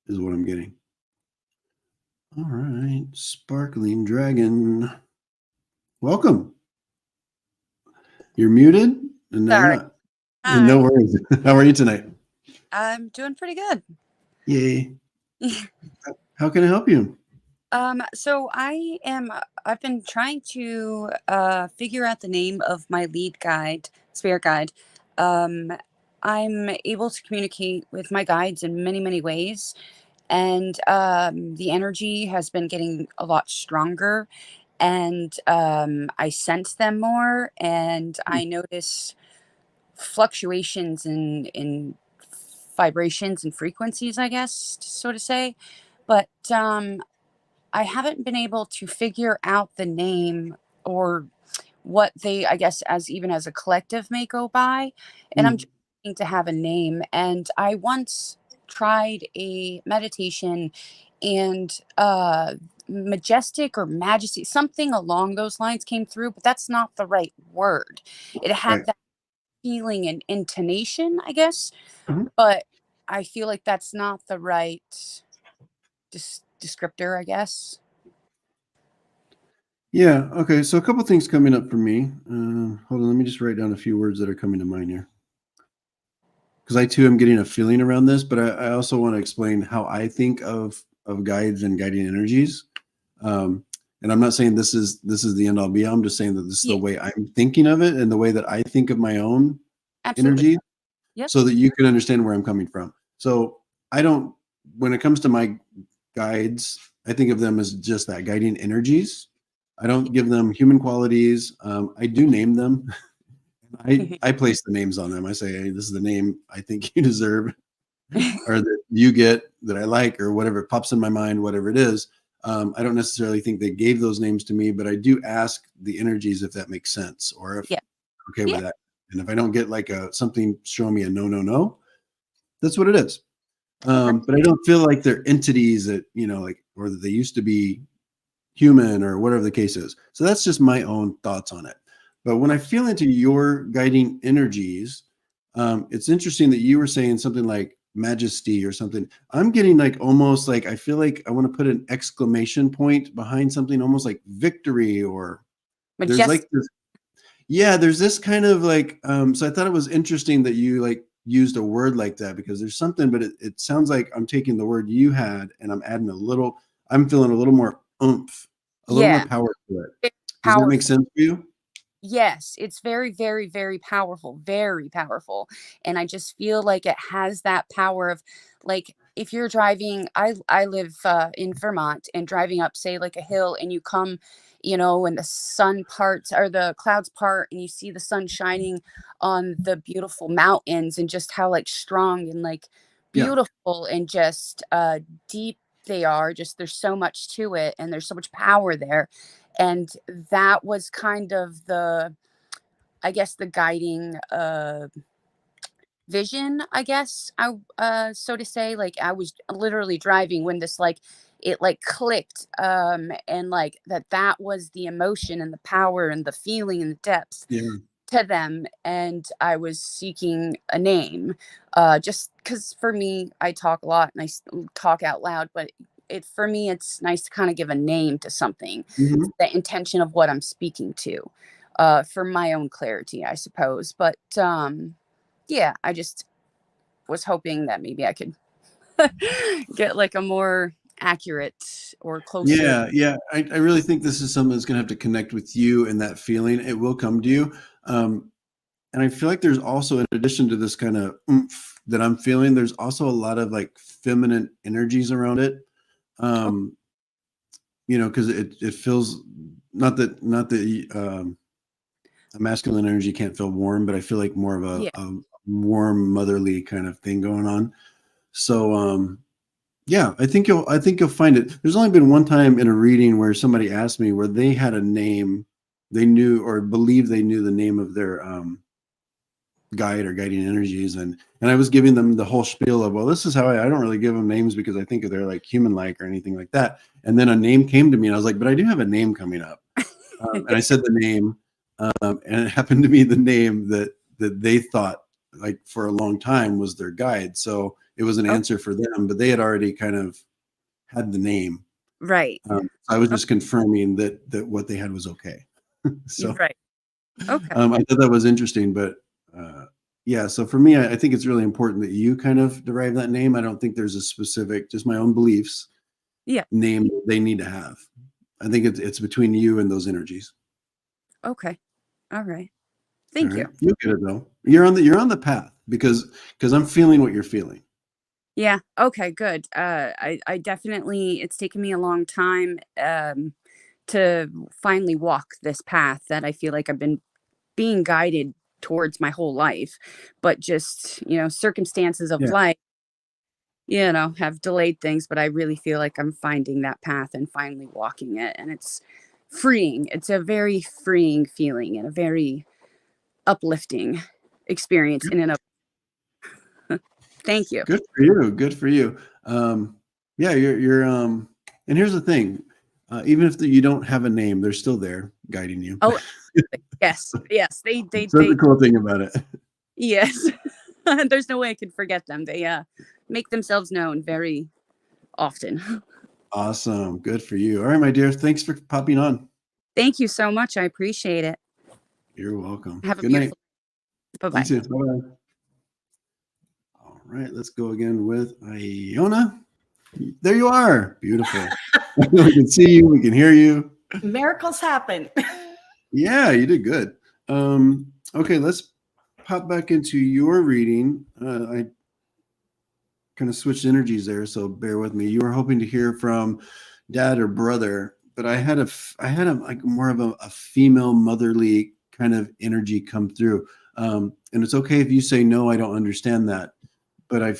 is what I'm getting. All right, Sparkling Dragon. Welcome. You're muted, and now you're Sorry. not. And no Hi. worries. How are you tonight? I'm doing pretty good. Yay. How can I help you? So I've been trying to figure out the name of my lead guide, spirit guide. Um, I'm able to communicate with my guides in many, many ways, and the energy has been getting a lot stronger, and I sense them more, and I notice fluctuations in vibrations and frequencies, I guess, so to say. But I haven't been able to figure out the name or what they, I guess, as even as a collective may go by. And I'm Mm, trying to have a name. And I once tried a meditation and majestic or majesty, something along those lines came through, but that's not the right word. It right. had that feeling and intonation, I guess, Mhm. but I feel like that's not the right descriptor, I guess. Yeah. Okay. So a couple things coming up for me. Hold on. Let me just write down a few words that are coming to mind here. Because I too am getting a feeling around this, but I also want to explain how I think of guides and guiding energies. And I'm not saying this is the end all be all. I'm just saying that this is the Yeah, way I'm thinking of it and the way that I think of my own absolutely. energy, Yep. so that you can understand where I'm coming from. So I don't, when it comes to my guides, I think of them as just that, guiding energies. I don't give them human qualities. I do name them. I place the names on them. I say, hey, this is the name I think you deserve, or that you get, that I like, or whatever pops in my mind, whatever it is. I don't necessarily think they gave those names to me, but I do ask the energies if that makes sense, or if Yeah. okay Yeah. with that. And if I don't get like something showing me a no, that's what it is. Okay. But I don't feel like they're entities that, like, or that they used to be human or whatever the case is. So that's just my own thoughts on it. But when I feel into your guiding energies, it's interesting that you were saying something like majesty or something. I'm getting like almost like, I feel like I want to put an exclamation point behind something, almost like victory, or there's Majestic. like this, yeah, there's this kind of like, so I thought it was interesting that you like used a word like that, because there's something, but it sounds like I'm taking the word you had and I'm adding I'm feeling a little more oomph, a little more Yeah. power to it. Very Does that make powerful. sense for you? Yes, it's very, very, very powerful, very powerful. And I just feel like it has that power of, like, if you're driving, I live in Vermont, and driving up, say, like a hill, and you come, and the sun parts or the clouds part, and you see the sun shining on the beautiful mountains, and just how like strong and like Yeah. beautiful and just deep they are. Just there's so much to it, and there's so much power there. And that was kind of the, I guess, the guiding vision, I guess, I so to say. Like, I was literally driving when this, like, it like clicked, and like that was the emotion and the power and the feeling and the depth Yeah. to them. And I was seeking a name, just because for me, I talk a lot and talk out loud, but for me, it's nice to kind of give a name to something, Mhm. the intention of what I'm speaking to, for my own clarity, I suppose. But yeah, I just was hoping that maybe I could get like a more accurate or closer. Yeah, yeah. I really think this is something that's going to have to connect with you, and that feeling, it will come to you. And I feel like there's also, in addition to this kind of oomph that I'm feeling, there's also a lot of like feminine energies around it. Oh, Um, because it feels, not that a masculine energy can't feel warm, but I feel like more of yeah. a warm motherly kind of thing going on. So yeah, I think you'll find it. There's only been one time in a reading where somebody asked me where they had a name, they knew or believed they knew the name of their guide or guiding energies, and I was giving them the whole spiel of, well, this is how I don't really give them names because I think they're like human like or anything like that. And then a name came to me and I was like, but I do have a name coming up. And I said the name, and it happened to be the name that they thought like for a long time was their guide. So it was an Oh. answer for them, but they had already kind of had the name. Right. I was just confirming that what they had was okay. So Right. Okay. I thought that was interesting, but yeah. So for me, I think it's really important that you kind of derive that name. I don't think there's a specific, just my own beliefs. Yeah. Name they need to have. I think it's between you and those energies. Okay. All right. Thank All you. right? You'll get it though. You're on the path because I'm feeling what you're feeling. Yeah. Okay, good. I definitely, it's taken me a long time to finally walk this path that I feel like I've been being guided towards my whole life, but just, circumstances of Yeah. life, have delayed things, but I really feel like I'm finding that path and finally walking it. And it's freeing. It's a very freeing feeling and a very uplifting experience in and of. Thank you. Good for you. Good for you. Yeah, you're and here's the thing. Even if you don't have a name, they're still there guiding you. Oh, yes. Yes. They That's the cool thing about it. yes. There's no way I could forget them. They make themselves known very often. Awesome. Good for you. All right, my dear. Thanks for popping on. Thank you so much. I appreciate it. You're welcome. Have a Good night. beautiful. Bye-bye. You too. Bye-bye. All right, let's go again with Iona. There you are. Beautiful. We can see you. We can hear you. Miracles happen. Yeah, you did good. Okay, let's pop back into your reading. I kind of switched energies there, so bear with me. You were hoping to hear from dad or brother, but I had a like more of a female motherly kind of energy come through. And it's okay if you say no, I don't understand that. But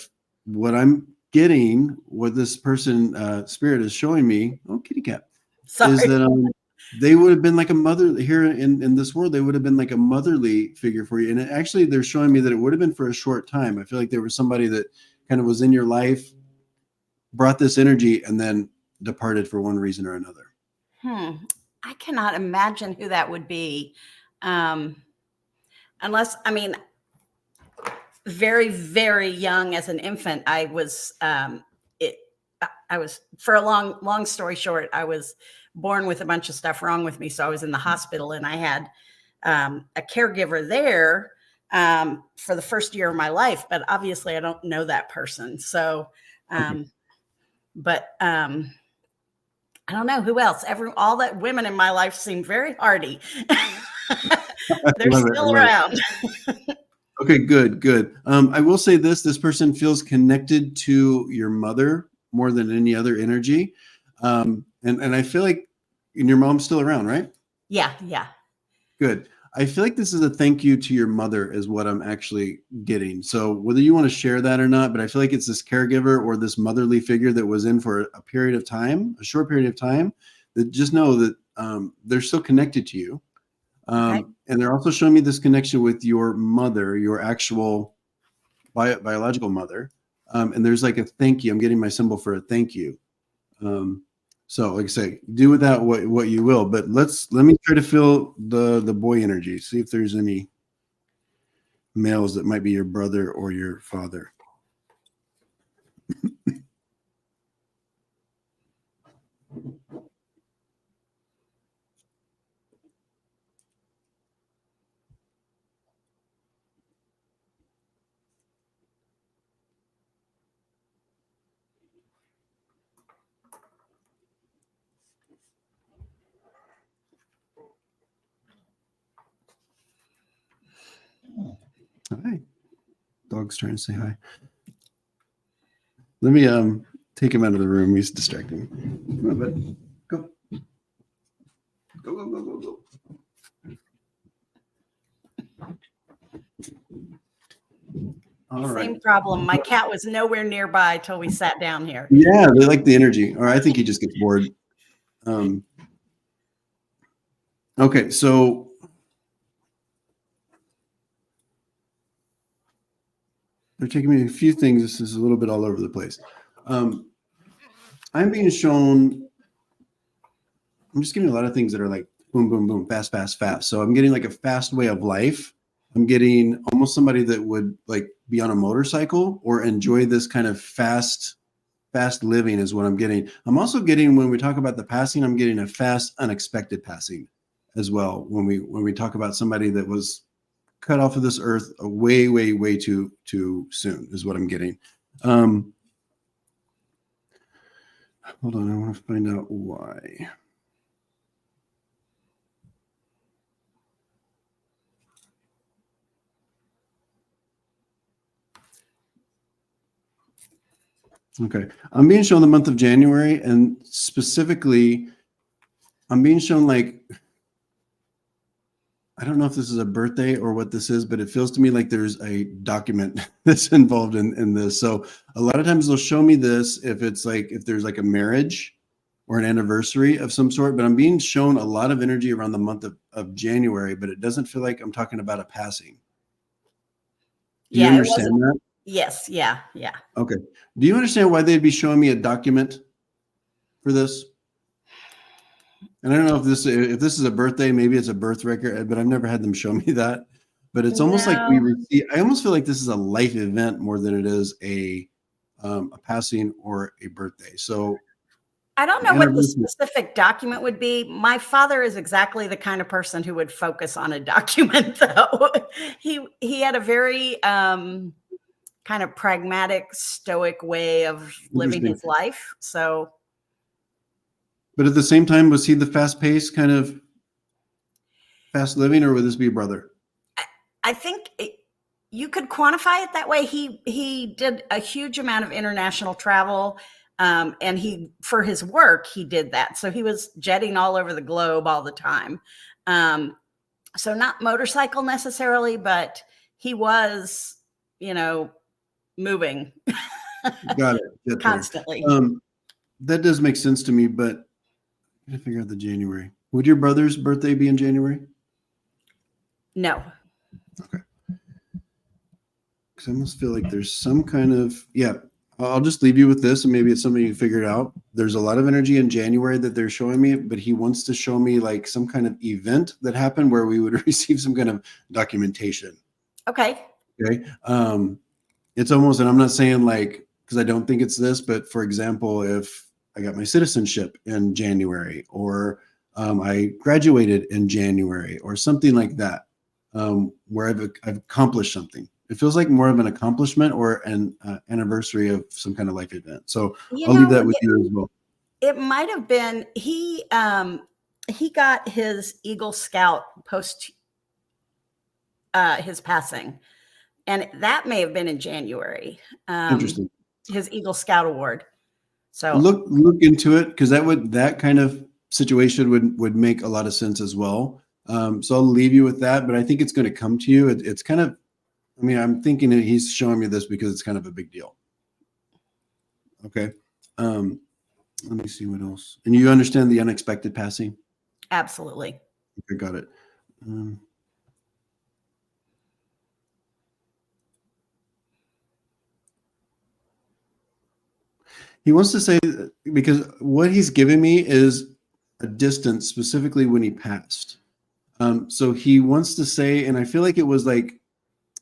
what I'm getting, what this person spirit is showing me, oh kitty cat, Sorry. is that they would have been like a mother here in this world. They would have been like a motherly figure for you. And actually, they're showing me that it would have been for a short time. I feel like there was somebody that kind of was in your life, brought this energy, and then departed for one reason or another. I cannot imagine who that would be. Unless, I mean, very, very young as an infant, I was, for a long story short, I was born with a bunch of stuff wrong with me. So I was in the hospital and I had a caregiver there for the first year of my life, but obviously I don't know that person. So, but I don't know who else. All that women in my life seem very hardy. They're still around. Okay, good. I will say this person feels connected to your mother more than any other energy. And I feel like, and your mom's still around, right? Yeah. Good. I feel like this is a thank you to your mother is what I'm actually getting. So whether you want to share that or not, but I feel like it's this caregiver or this motherly figure that was in for a period of time, a short period of time, that just know that they're still connected to you. Okay. And they're also showing me this connection with your mother, your actual biological mother. And there's like a thank you. I'm getting my symbol for a thank you. So like I say, do with that what you will, but let me try to feel the boy energy. See if there's any males that might be your brother or your father. Hi. Dog's trying to say hi. Let me take him out of the room. He's distracting. Come on, bud. Go. Go. All right. Same problem. My cat was nowhere nearby till we sat down here. Yeah, they like the energy. Or I think he just gets bored. Okay, so they're taking me a few things. This is a little bit all over the place. I'm being shown, I'm just getting a lot of things that are like boom, boom, boom, fast. So I'm getting like a fast way of life. I'm getting almost somebody that would like be on a motorcycle or enjoy this kind of fast living is what I'm getting. I'm also getting, when we talk about the passing, I'm getting a fast, unexpected passing as well. When we talk about somebody that was cut off of this earth way too soon is what I'm getting. Hold on, I want to find out why. Okay, I'm being shown the month of January, and specifically, I'm being shown like, I don't know if this is a birthday or what this is, but it feels to me like there's a document that's involved in this. So a lot of times they'll show me this if it's like, if there's like a marriage or an anniversary of some sort, but I'm being shown a lot of energy around the month of January, but it doesn't feel like I'm talking about a passing. Do you understand that? Yes. Yeah. Okay. Do you understand why they'd be showing me a document for this? And I don't know if this is a birthday, maybe it's a birth record, but I've never had them show me that. But it's almost like I almost feel like this is a life event more than it is a passing or a birthday. So I don't know what the specific document would be. My father is exactly the kind of person who would focus on a document, though. He had a very kind of pragmatic, stoic way of living his life. So, but at the same time, was he the fast-paced kind of fast living, or would this be a brother? I think you could quantify it that way. He did a huge amount of international travel. And for his work, he did that. So he was jetting all over the globe all the time. So not motorcycle necessarily, but he was, moving. Got it. Constantly. That does make sense to me, but I gotta figure out the January. Would your brother's birthday be in January? No. Okay. Because I almost feel like there's some kind of, I'll just leave you with this, and maybe it's something you figured out. There's a lot of energy in January that they're showing me, but he wants to show me like some kind of event that happened where we would receive some kind of documentation. Okay. It's almost, and I'm not saying like, because I don't think it's this, but for example, if I got my citizenship in January, or I graduated in January, or something like that, where I've accomplished something. It feels like more of an accomplishment or an anniversary of some kind of life event. So I'll leave that with you as well. It might have been, he got his Eagle Scout post his passing, and that may have been in January. Interesting. His Eagle Scout award. So look into it, because that kind of situation would make a lot of sense as well. So I'll leave you with that, but I think it's going to come to you. It's kind of, I'm thinking that he's showing me this because it's kind of a big deal. Okay. Let me see what else. And you understand the unexpected passing? Absolutely. Okay, got it. He wants to say, because what he's giving me is a distance, specifically when he passed. So he wants to say, and I feel like it was like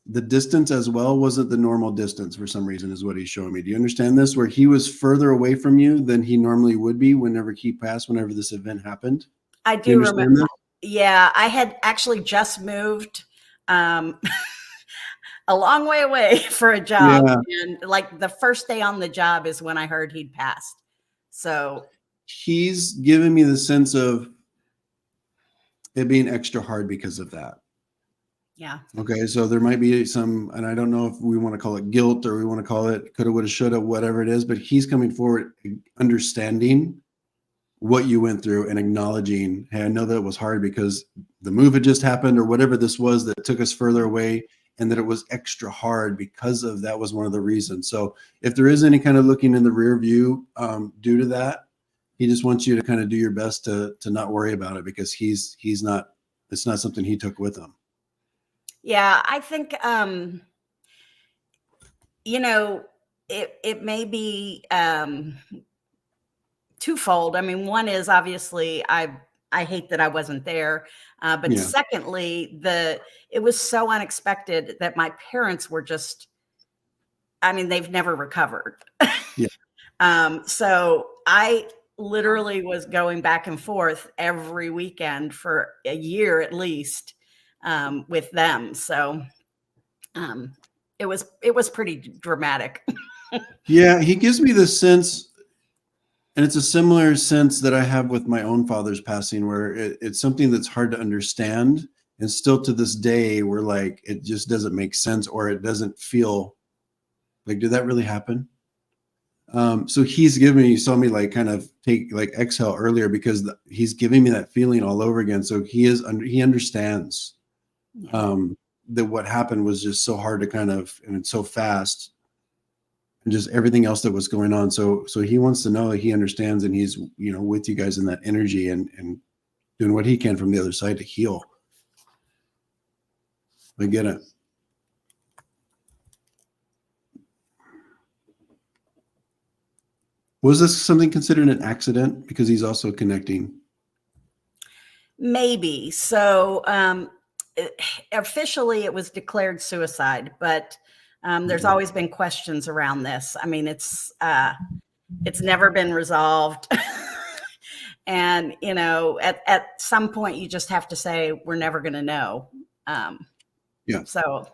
the distance as well wasn't the normal distance for some reason, is what he's showing me. Do you understand this? Where he was further away from you than he normally would be whenever he passed, whenever this event happened. I do remember. Yeah, I had actually just moved a long way away for a job. Yeah. And like the first day on the job is when I heard he'd passed. So he's given me the sense of it being extra hard because of that. Yeah. Okay. So there might be some, and I don't know if we want to call it guilt or we want to call it coulda, woulda, shoulda, whatever it is, but he's coming forward, understanding what you went through and acknowledging, hey, I know that it was hard because the move had just happened or whatever this was that took us further away, and that it was extra hard because of that was one of the reasons. So if there is any kind of looking in the rear view due to that, he just wants you to kind of do your best to not worry about it, because it's not something he took with him. Yeah, I think, it may be twofold. One is obviously I hate that I wasn't there. But Yeah. secondly, it was so unexpected that my parents were just, I mean, they've never recovered. Yeah. So I literally was going back and forth every weekend for a year at least with them. So it was pretty dramatic. Yeah, he gives me this sense, and it's a similar sense that I have with my own father's passing, where it's something that's hard to understand. And still to this day, we're like, it just doesn't make sense, or it doesn't feel like, did that really happen? So he's giving me, you saw me like kind of take like exhale earlier, because he's giving me that feeling all over again. So he understands that what happened was just so hard to kind of, and it's so fast, and just everything else that was going on. So he wants to know that he understands, and he's, with you guys in that energy, and doing what he can from the other side to heal. I get it. Was this something considered an accident? Because he's also connecting. Maybe. So officially it was declared suicide, but there's always been questions around this. I mean, it's never been resolved. And, at some point you just have to say, we're never going to know. Yeah. So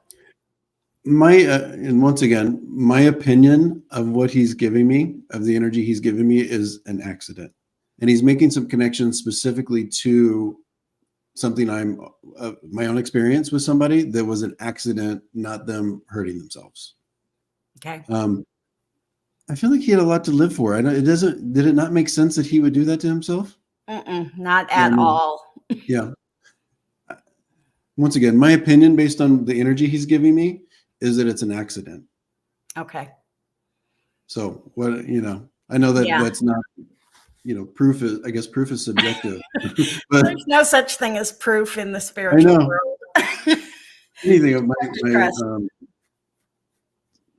and once again, my opinion of what he's giving me, of the energy he's giving me, is an accident. And he's making some connections specifically to something my own experience with somebody that was an accident, not them hurting themselves. okay. I feel like he had a lot to live for. Did it not make sense that he would do that to himself? Not at all. Yeah. Once again, my opinion based on the energy he's giving me is that it's an accident. Okay. So what, I know that that's not, proof is subjective. But there's no such thing as proof in the spiritual world. Anything of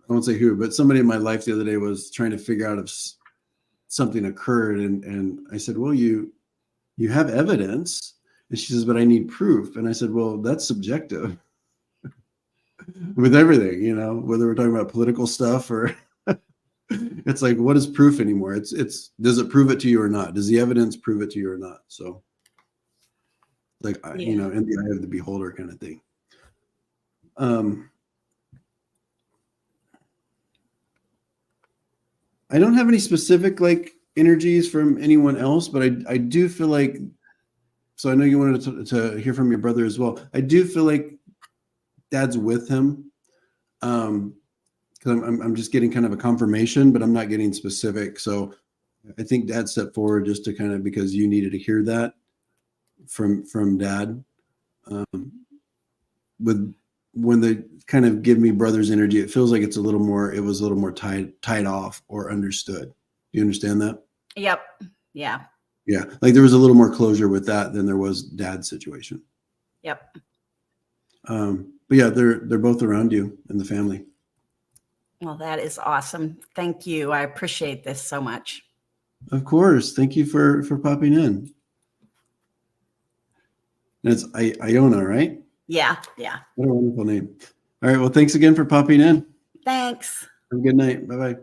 I won't say who, but somebody in my life the other day was trying to figure out if something occurred. And I said, well, you have evidence. And she says, but I need proof. And I said, well, that's subjective with everything, whether we're talking about political stuff or it's like, what is proof anymore? It's does it prove it to you or not? Does the evidence prove it to you or not? So like, in the eye of the beholder kind of thing. I don't have any specific like energies from anyone else, but I do feel like, so I know you wanted to hear from your brother as well. I do feel like Dad's with him. Because I'm just getting kind of a confirmation, but I'm not getting specific. So I think Dad stepped forward just to kind of, because you needed to hear that from Dad. When they kind of give me brother's energy, it feels like it was a little more tied off or understood. Do you understand that? Yep. Yeah. Yeah. Like there was a little more closure with that than there was Dad's situation. Yep. But yeah, they're both around you and the family. Well, that is awesome. Thank you. I appreciate this so much. Of course. Thank you for popping in. And it's Iona, right? Yeah. Yeah. What a wonderful name. All right. Well, thanks again for popping in. Thanks. Have a good night. Bye-bye.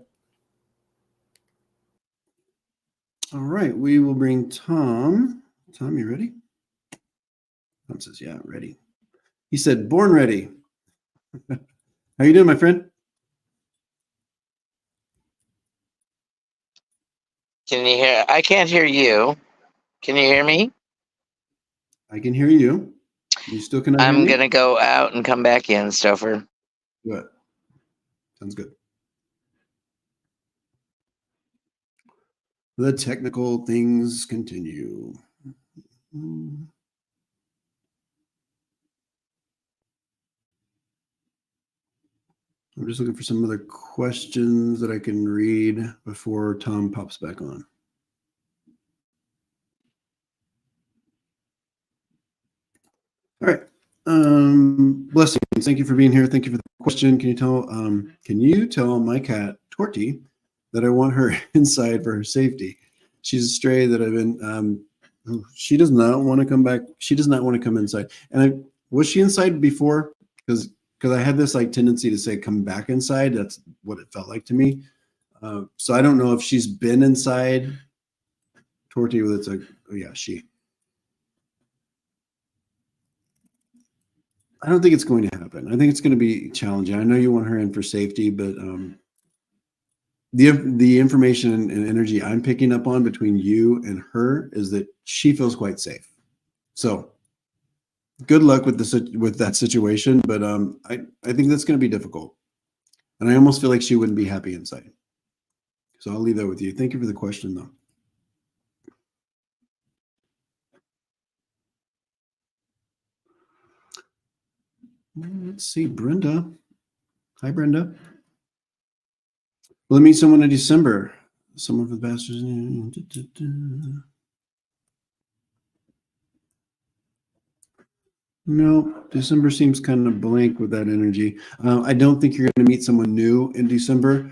All right. We will bring Tom. Tom, you ready? Tom says, yeah, ready. He said, born ready. How you doing, my friend? Can you hear? I can't hear you. Can you hear me? I can hear you. You still cannot hear me? I'm going to go out and come back in, Stopher. Good. Sounds good. The technical things continue. I'm just looking for some other questions that I can read before Tom pops back on. All right. Blessings. Thank you for being here. Thank you for the question. Can you tell my cat, Torty, that I want her inside for her safety? She's a stray that I've been She does not want to come back. She does not want to come inside. And was she inside before? Because I had this like tendency to say come back inside. That's what it felt like to me. So I don't know if she's been inside. Torty, that's like, oh yeah, she. I don't think it's going to happen. I think it's going to be challenging. I know you want her in for safety, but the information and energy I'm picking up on between you and her is that she feels quite safe. So good luck with that situation, but I think that's going to be difficult. And I almost feel like she wouldn't be happy inside. So I'll leave that with you. Thank you for the question, though. Let's see, Brenda. Hi, Brenda. Will I meet someone in December? Someone for the bastards. No, December seems kind of blank with that energy. I don't think you're going to meet someone new in December.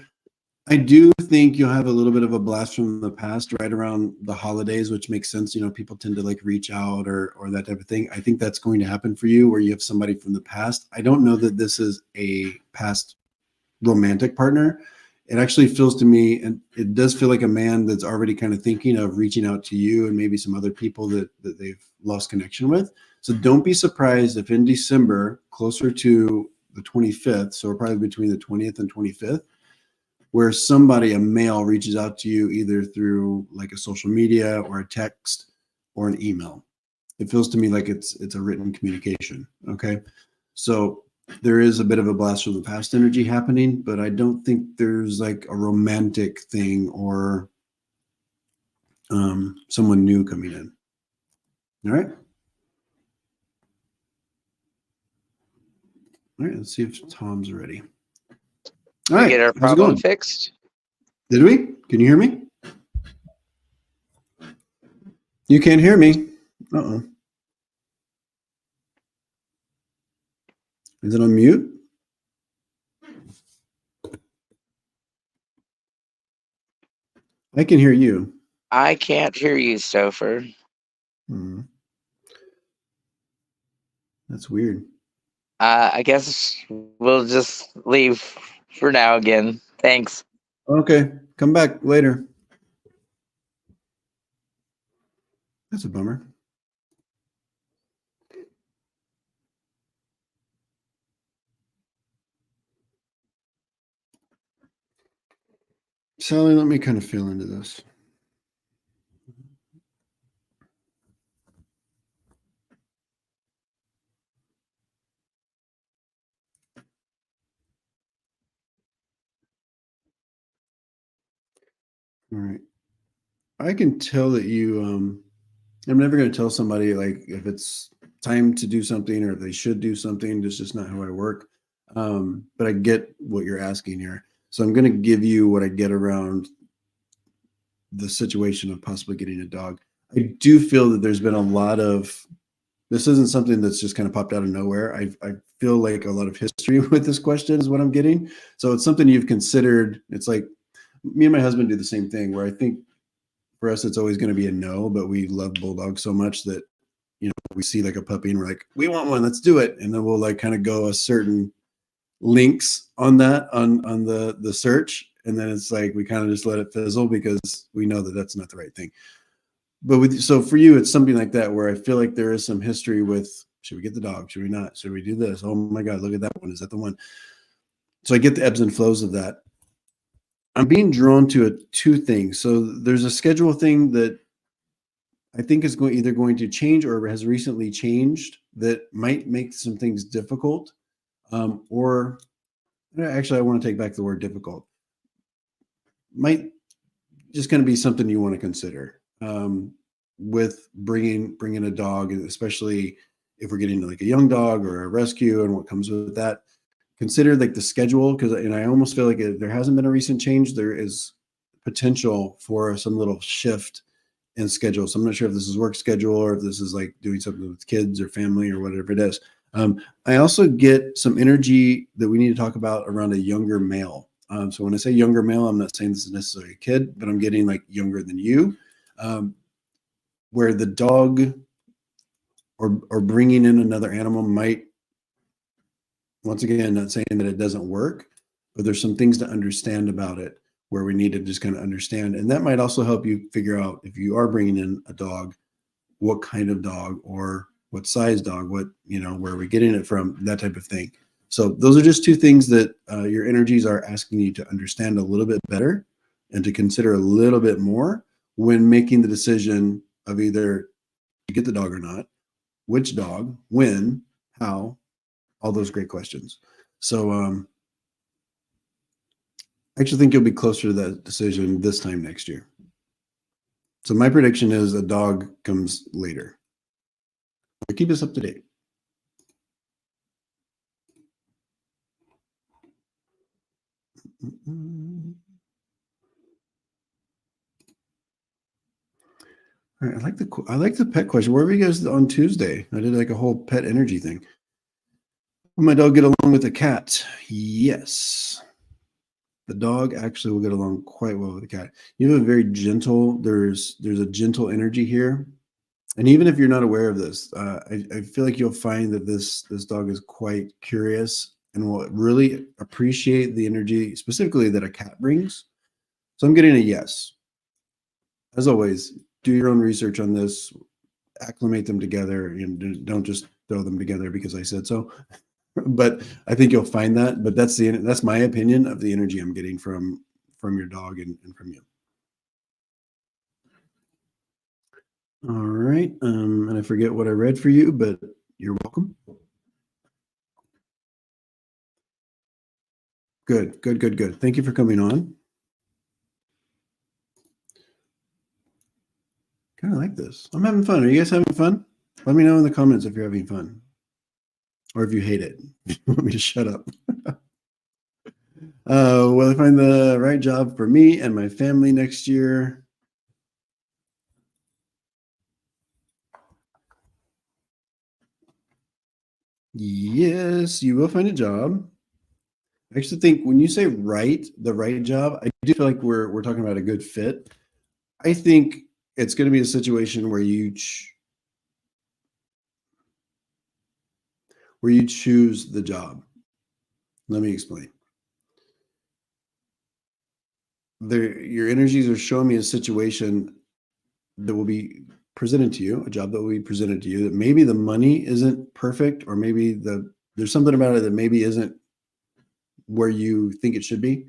I do think you'll have a little bit of a blast from the past right around the holidays, which makes sense. You know, people tend to like reach out or that type of thing. I think that's going to happen for you where you have somebody from the past. I don't know that this is a past romantic partner. It actually feels to me, and it does feel like a man that's already kind of thinking of reaching out to you and maybe some other people that they've lost connection with. So don't be surprised if in December, closer to the 25th, so probably between the 20th and 25th, where somebody, a male, reaches out to you either through like a social media or a text or an email. It feels to me like it's a written communication. Okay. So there is a bit of a blast from the past energy happening, but I don't think there's like a romantic thing or someone new coming in. All right. All right. Let's see if Tom's ready. All right. Get our How's it problem going? fixed. Did we? Can you hear me? You can't hear me. Uh-oh. Is it on mute? I can hear you. I can't hear you, Stopher. That's weird. I guess we'll just leave for now again. Thanks. Okay. Come back later. That's a bummer. Sally, let me kind of feel into this. All right. I can tell that you, I'm never going to tell somebody like if it's time to do something or if they should do something. That's just not how I work. But I get what you're asking here. So I'm going to give you what I get around the situation of possibly getting a dog. I do feel that there's been a lot of, this isn't something that's just kind of popped out of nowhere. I feel like a lot of history with this question is what I'm getting. So it's something you've considered. It's like me and my husband do the same thing where I think for us, it's always going to be a no, but we love bulldogs so much that, you know, we see like a puppy and we're like, we want one, let's do it. And then we'll like kind of go a certain links on that, on the search. And then it's like, we kind of just let it fizzle because we know that that's not the right thing. But so for you, it's something like that where I feel like there is some history with, should we get the dog? Should we not? Should we do this? Oh my God, look at that one. Is that the one? So I get the ebbs and flows of that. I'm being drawn to two things. So there's a schedule thing that I think is either going to change or has recently changed that might make some things difficult. Or actually, I want to take back the word difficult. Might just going to be something you want to consider with bringing a dog, especially if we're getting like a young dog or a rescue and what comes with that. Consider like the schedule and I almost feel like there hasn't been a recent change. There is potential for some little shift in schedule. So I'm not sure if this is work schedule or if this is like doing something with kids or family or whatever it is. I also get some energy that we need to talk about around a younger male. So when I say younger male, I'm not saying this is necessarily a kid, but I'm getting like younger than you. where the dog or bringing in another animal might, once again, not saying that it doesn't work, but there's some things to understand about it where we need to just kind of understand. And that might also help you figure out, if you are bringing in a dog, what kind of dog or what size dog, what, where are we getting it from, that type of thing. So those are just two things that your energies are asking you to understand a little bit better and to consider a little bit more when making the decision of either you get the dog or not, which dog, when, how, all those great questions. So I actually think you'll be closer to that decision this time next year. So my prediction is a dog comes later. But keep us up to date. All right, I like the pet question. Where were you guys on Tuesday? I did like a whole pet energy thing. Will my dog get along with the cat? Yes. The dog actually will get along quite well with the cat. You have a very gentle, there's a gentle energy here. And even if you're not aware of this, I feel like you'll find that this dog is quite curious and will really appreciate the energy specifically that a cat brings. So I'm getting a yes. As always, do your own research on this, acclimate them together, and don't just throw them together because I said so. But I think you'll find that. But that's my opinion of the energy I'm getting from your dog and from you. All right. And I forget what I read for you, but you're welcome. Good. Thank you for coming on. Kind of like this. I'm having fun. Are you guys having fun? Let me know in the comments if you're having fun or if you hate it. You want me to shut up. Will I find the right job for me and my family next year? Yes, you will find a job. I actually think when you say the right job, I do feel like we're talking about a good fit. I think it's going to be a situation where you choose the job. Let me explain. Your energies are showing me a situation that will be presented to you, a job that will be presented to you, that maybe the money isn't perfect, or maybe there's something about it that maybe isn't where you think it should be,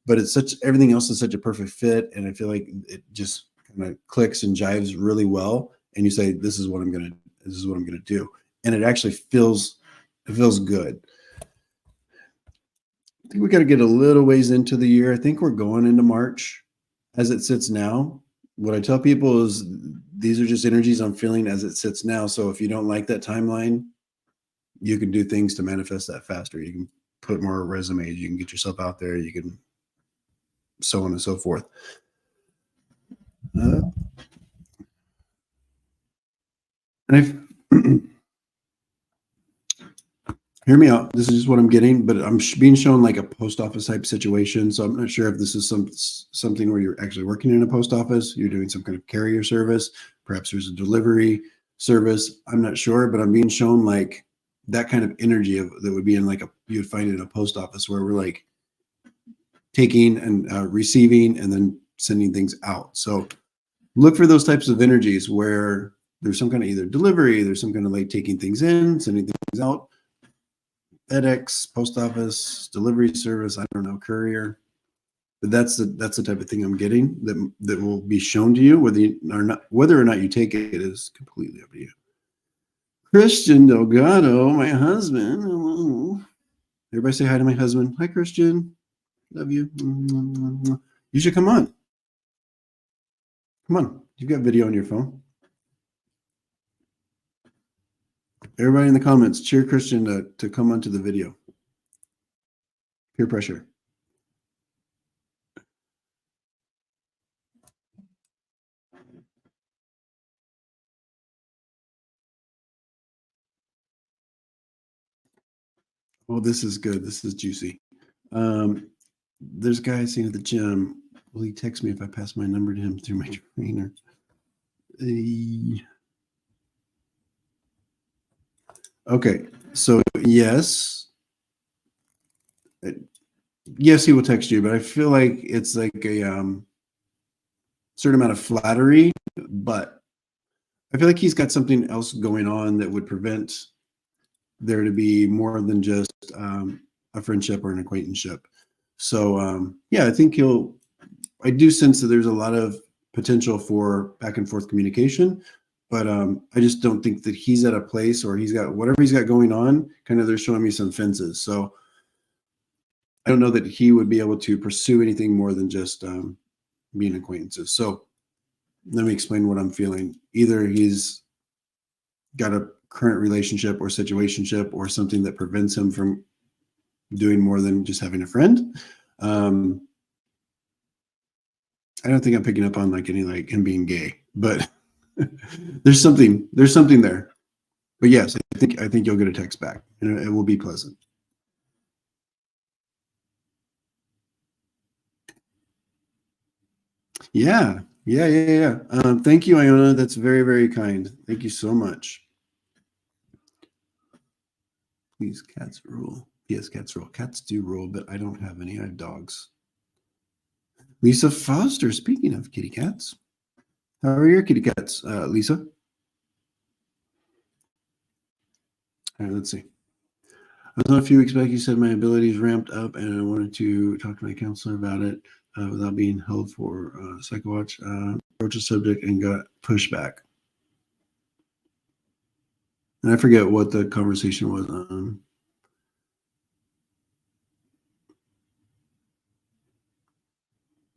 but everything else is such a perfect fit. And I feel like it just kind of clicks and jives really well. And you say, this is what I'm going to do. And it actually feels good. I think we got to get a little ways into the year. I think we're going into March as it sits now. What I tell people is these are just energies I'm feeling as it sits now. So if you don't like that timeline, you can do things to manifest that faster. You can put more resumes, you can get yourself out there, you can so on and so forth. Hear me out. This is just what I'm getting, but I'm being shown like a post office type situation. So I'm not sure if this is something where you're actually working in a post office, you're doing some kind of carrier service, perhaps there's a delivery service. I'm not sure, but I'm being shown like that kind of energy that would be in you would find in a post office, where we're like taking and receiving and then sending things out. So look for those types of energies where there's some kind of either delivery, there's some kind of like taking things in, sending things out. FedEx, post office, delivery service, I don't know, courier. But that's the type of thing I'm getting that will be shown to you. Whether or not you take it is completely up to you. Christian Delgado, my husband. Hello. Everybody say hi to my husband. Hi, Christian. Love you. You should come on. Come on. You've got video on your phone. Everybody in the comments, cheer Christian to come onto the video. Peer pressure. Oh, this is good. This is juicy. There's a guy I seen at the gym. Will he text me if I pass my number to him through my trainer? Okay, so yes, yes, he will text you, but I feel like it's like a certain amount of flattery, but I feel like he's got something else going on that would prevent there to be more than just a friendship or an acquaintanceship. So yeah, I think I do sense that there's a lot of potential for back and forth communication, but I just don't think that he's at a place, or he's got whatever he's got going on, kind of they're showing me some fences. So I don't know that he would be able to pursue anything more than just being acquaintances. So let me explain what I'm feeling. Either he's got a current relationship or situationship or something that prevents him from doing more than just having a friend. I don't think I'm picking up on like any like him being gay, but there's something there. But yes, I think you'll get a text back, and it will be pleasant. Yeah. Thank you, Iona. That's very, very kind. Thank you so much. Please, cats rule. Yes, cats rule. Cats do rule, but I don't have any. I have dogs. Lisa Foster, speaking of kitty cats. How are your kitty cats, Lisa? All right, let's see. I was on a few weeks back. You said my abilities ramped up, and I wanted to talk to my counselor about it without being held for Psycho Watch. Approach the subject and got pushback. And I forget what the conversation was on.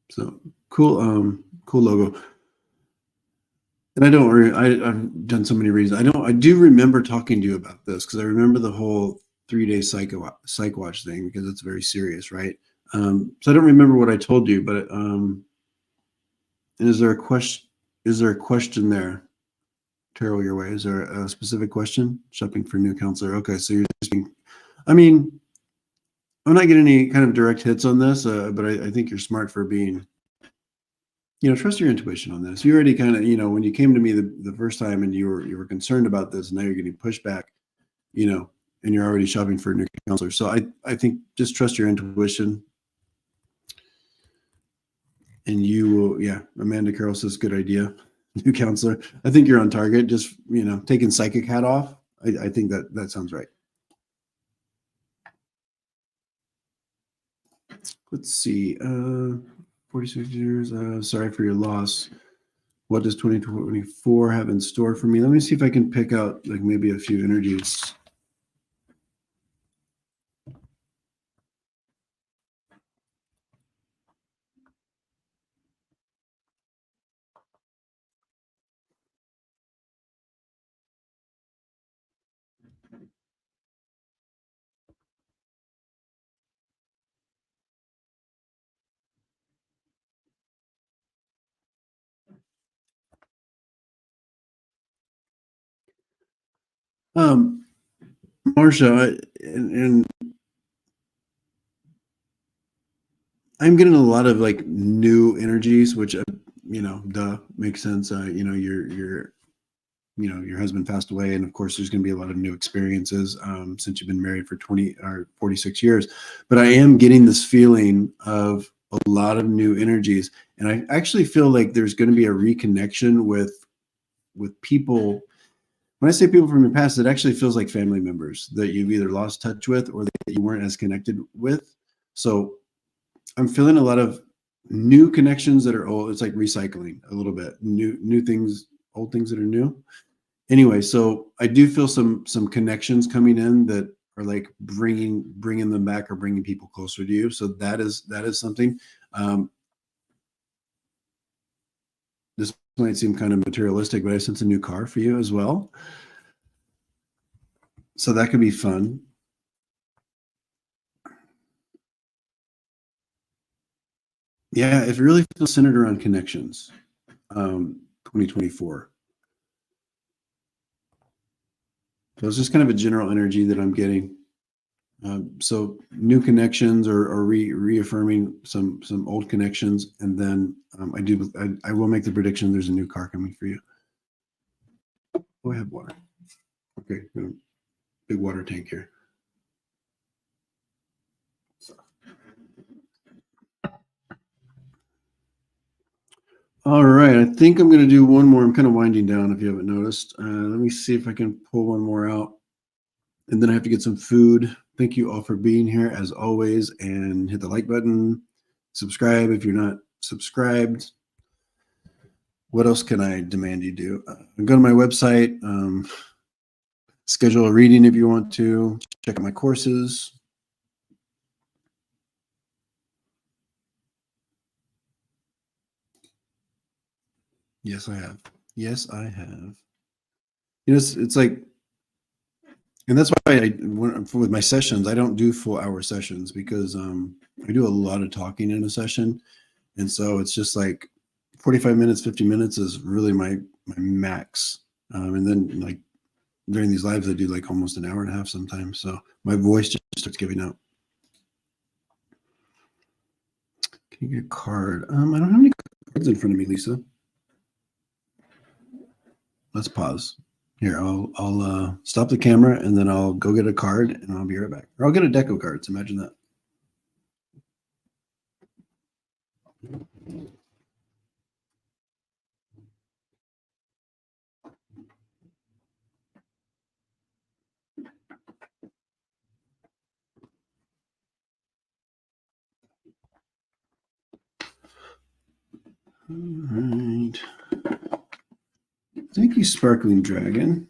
So cool, cool logo. And I've done so many reads. I do remember talking to you about this because I remember the whole 3-day psych watch thing, because it's very serious, right? So I don't remember what I told you, but and is there a question there? Terrell, your way. Is there a specific question? Shopping for new counselor. Okay, so you're just being, I mean, I'm not getting any kind of direct hits on this, but I think you're smart for being, trust your intuition on this. You already kind of, when you came to me the first time and you were concerned about this, and now you're getting pushback, and you're already shopping for a new counselor. So I think just trust your intuition. And you will, yeah, Amanda Carroll says, good idea. New counselor. I think you're on target. Just, taking psychic hat off. I think that sounds right. Let's see. 46 years. Sorry for your loss. What does 2024 have in store for me? Let me see if I can pick out like maybe a few energies. Marsha, and I'm getting a lot of like new energies, which duh, makes sense. Your husband passed away, and of course, there's going to be a lot of new experiences since you've been married for 20 or 46 years. But I am getting this feeling of a lot of new energies, and I actually feel like there's going to be a reconnection with people. When I say people from your past, it actually feels like family members that you've either lost touch with or that you weren't as connected with. So I'm feeling a lot of new connections that are old. It's like recycling a little bit. New things, old things that are new. Anyway, so I do feel some connections coming in that are like bringing them back or bringing people closer to you. So that is something. This might seem kind of materialistic, but I sense a new car for you as well. So that could be fun. Yeah, it really feels centered around connections. 2024. So it's just kind of a general energy that I'm getting. So new connections or reaffirming some old connections, and then I will make the prediction there's a new car coming for you. Oh, I have water. Okay, got a big water tank here. All right, I think I'm going to do one more. I'm kind of winding down if you haven't noticed. Let me see if I can pull one more out. And then I have to get some food. Thank you all for being here as always, and hit the like button. Subscribe if you're not subscribed. What else can I demand you do? Go to my website, schedule a reading if you want to, check out my courses. Yes, I have. Yes, I have. You know, it's like, and that's why with my sessions, I don't do full hour sessions because I do a lot of talking in a session. And so it's just like 45 minutes, 50 minutes is really my max. And then like during these lives, I do like almost an hour and a half sometimes. So my voice just starts giving out. Can you get a card? I don't have any cards in front of me, Lisa. Let's pause. Here, I'll stop the camera and then I'll go get a card and I'll be right back. Or I'll get a deck of cards. Imagine that. All right. Thank you, Sparkling Dragon.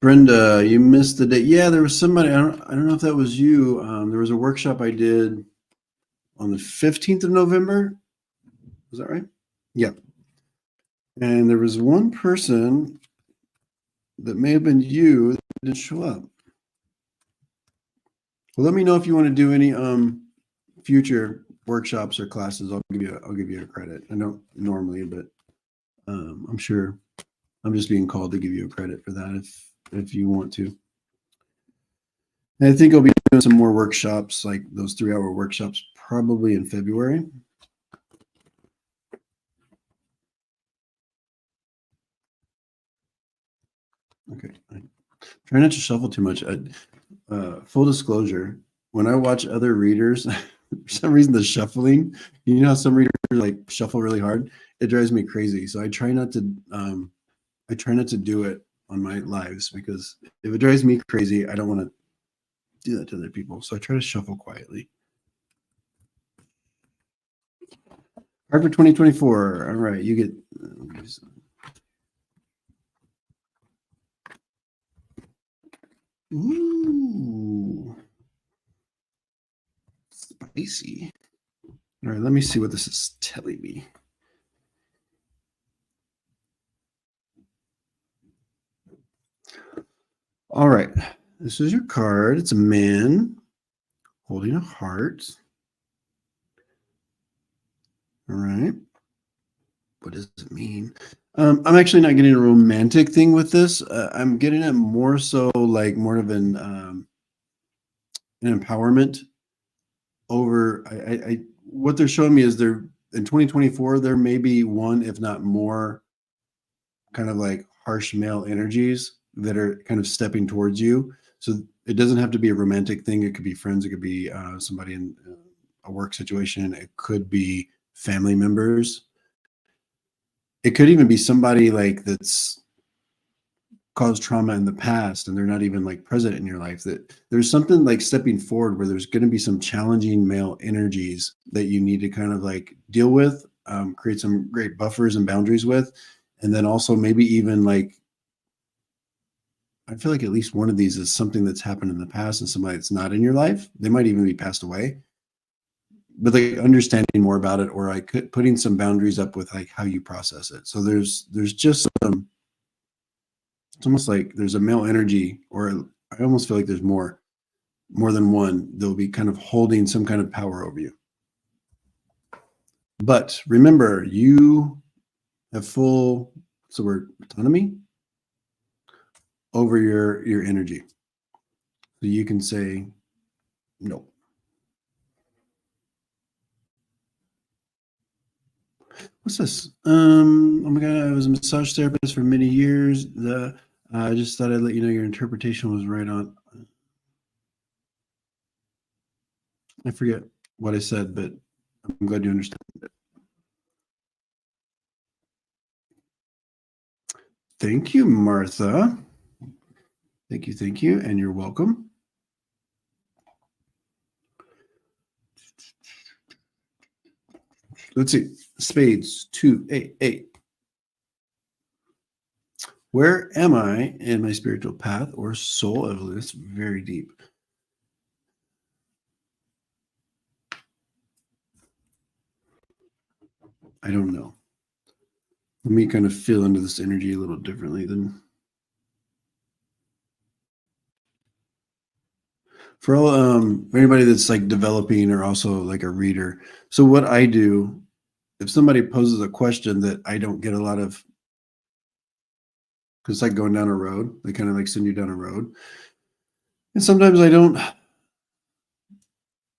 Brenda, you missed the date. Yeah, there was somebody. I don't know if that was you. There was a workshop I did on the 15th of November. Was that right? Yeah. And there was one person that may have been you that didn't show up. Well, let me know if you want to do any future workshops or classes. I'll give you a credit. I don't normally, but I'm sure I'm just being called to give you a credit for that if you want to. And I think I'll be doing some more workshops, like those 3-hour workshops, probably in February. Okay. Try not to shuffle too much. Full disclosure, when I watch other readers, for some reason the shuffling, you know how some readers like shuffle really hard? It drives me crazy. So I try not to do it on my lives because if it drives me crazy, I don't want to do that to other people. So I try to shuffle quietly. Card for 2024. All right, you get ooh, spicy. All right, let me see what this is telling me. All right, this is your card. It's a man holding a heart. All right. What does it mean? I'm actually not getting a romantic thing with this. I'm getting it more so like more of an empowerment over. I what they're showing me is they're in 2024. There may be one, if not more, kind of like harsh male energies that are kind of stepping towards you. So it doesn't have to be a romantic thing. It could be friends. It could be somebody in a work situation. It could be family members. It could even be somebody like that's caused trauma in the past and they're not even like present in your life. That there's something like stepping forward where there's going to be some challenging male energies that you need to kind of like deal with, create some great buffers and boundaries with. And then also maybe even like, I feel like at least one of these is something that's happened in the past and somebody that's not in your life. They might even be passed away. But like understanding more about it, or like putting some boundaries up with like how you process it. So there's just some, it's almost like there's a male energy, or I almost feel like there's more than one. They'll be kind of holding some kind of power over you. But remember, you have full, what's the word, autonomy over your energy. So you can say no. What's this? Oh my God, I was a massage therapist for many years. I just thought I'd let you know your interpretation was right on. I forget what I said, but I'm glad you understand it. Thank you, Martha. Thank you, and you're welcome. Let's see. Spades 288. Where am I in my spiritual path or soul evolution? It's very deep. I don't know. Let me kind of feel into this energy a little differently than for all for anybody that's like developing or also like a reader. So what I do, if somebody poses a question that I don't get a lot of, because it's like going down a road, they kind of like send you down a road. And sometimes I don't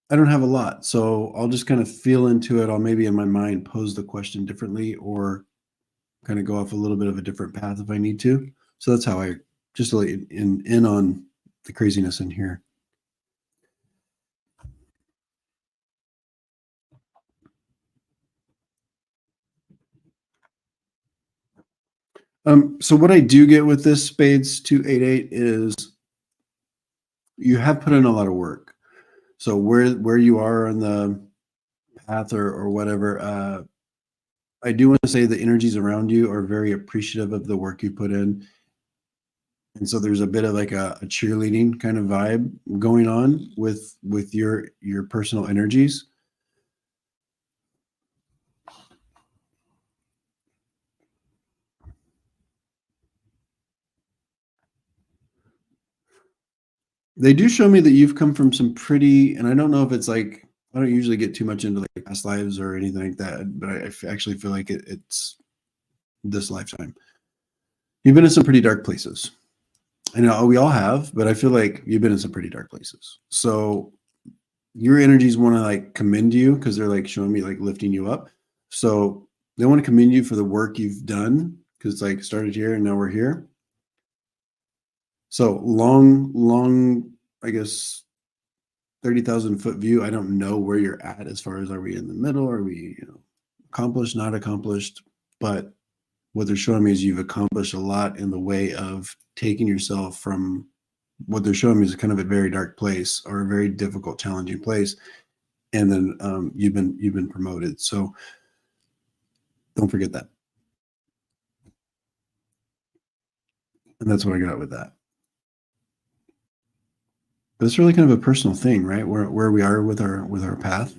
have a lot. So I'll just kind of feel into it. I'll maybe in my mind pose the question differently or kind of go off a little bit of a different path if I need to. So that's how I just let you in on the craziness in here. So what I do get with this Spades 288 is you have put in a lot of work. So where you are on the path or whatever, I do want to say the energies around you are very appreciative of the work you put in. And so there's a bit of like a cheerleading kind of vibe going on with your personal energies. They do show me that you've come from some pretty, and I don't know if it's like, I don't usually get too much into like past lives or anything like that, but I actually feel like it's this lifetime. You've been in some pretty dark places. I know we all have, but I feel like you've been in some pretty dark places. So your energies want to like commend you because they're like showing me like lifting you up. So they want to commend you for the work you've done because it's like started here and now we're here. So long, I guess, 30,000 foot view. I don't know where you're at as far as are we in the middle? Are we, accomplished, not accomplished? But what they're showing me is you've accomplished a lot in the way of taking yourself from what they're showing me is kind of a very dark place or a very difficult, challenging place. And then you've been promoted. So don't forget that. And that's what I got with that. But it's really kind of a personal thing, right? Where we are with our path.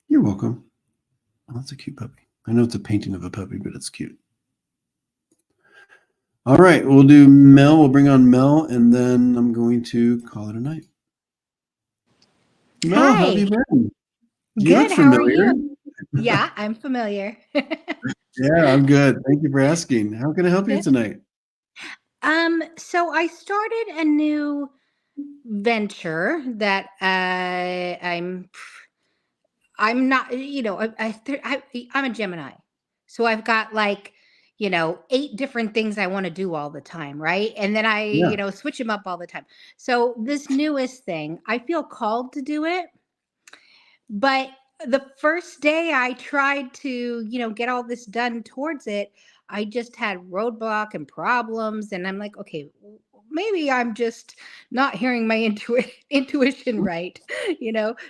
You're welcome. Oh, that's a cute puppy. I know it's a painting of a puppy, but it's cute. All right, we'll do Mel. We'll bring on Mel, and then I'm going to call it a night. Mel, how have you been? You look Good. How are familiar. you? Yeah, I'm familiar. Yeah, I'm good. Thank you for asking. How can I help you Good. tonight? So I started a new venture that I'm not, I'm a Gemini. So I've got like, 8 different things I want to do all the time, right? And then I, Yeah. switch them up all the time. So this newest thing, I feel called to do it. But the first day I tried to, get all this done towards it, I just had roadblock and problems. And I'm like, okay, maybe I'm just not hearing my intuition right,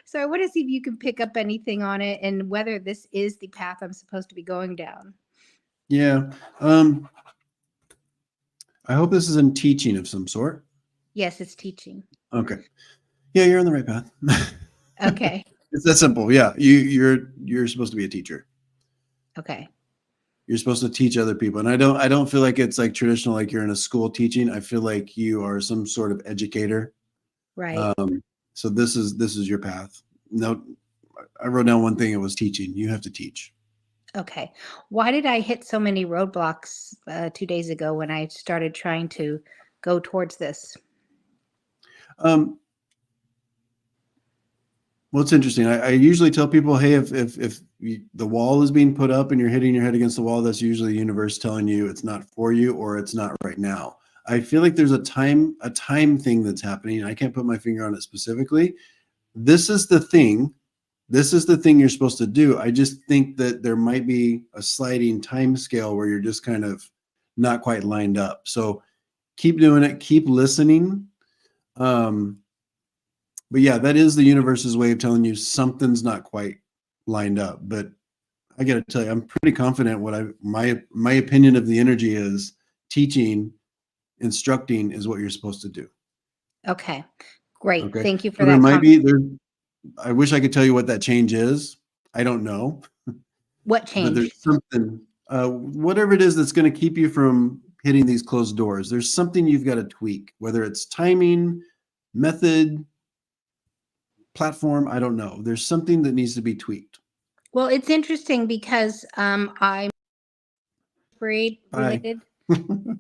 So I want to see if you can pick up anything on it and whether this is the path I'm supposed to be going down. Yeah. I hope this is in teaching of some sort. Yes, it's teaching. Okay. Yeah, you're on the right path. Okay. It's that simple. Yeah. You're supposed to be a teacher. Okay. You're supposed to teach other people. And I don't feel like it's like traditional, like you're in a school teaching. I feel like you are some sort of educator. Right. So this is your path. No, I wrote down one thing. It was teaching. You have to teach. Okay. Why did I hit so many roadblocks 2 days ago when I started trying to go towards this? Well, it's interesting. I usually tell people, hey, if the wall is being put up and you're hitting your head against the wall, that's usually the universe telling you it's not for you or it's not right now. I feel like there's a time thing that's happening. I can't put my finger on it specifically. This is the thing. This is the thing you're supposed to do. I just think that there might be a sliding time scale where you're just kind of not quite lined up. So keep doing it. Keep listening. But yeah, that is the universe's way of telling you something's not quite lined up. But I got to tell you, I'm pretty confident what my opinion of the energy is. Teaching, instructing is what you're supposed to do. Okay. Great. Okay. Thank you for So there that. might be there. I wish I could tell you what that change is. I don't know. What But change? there's something, whatever it is that's going to keep you from hitting these closed doors. There's something you've got to tweak, whether it's timing, method, platform. I don't know. There's something that needs to be tweaked. Well, it's interesting because I'm braid Bye. related.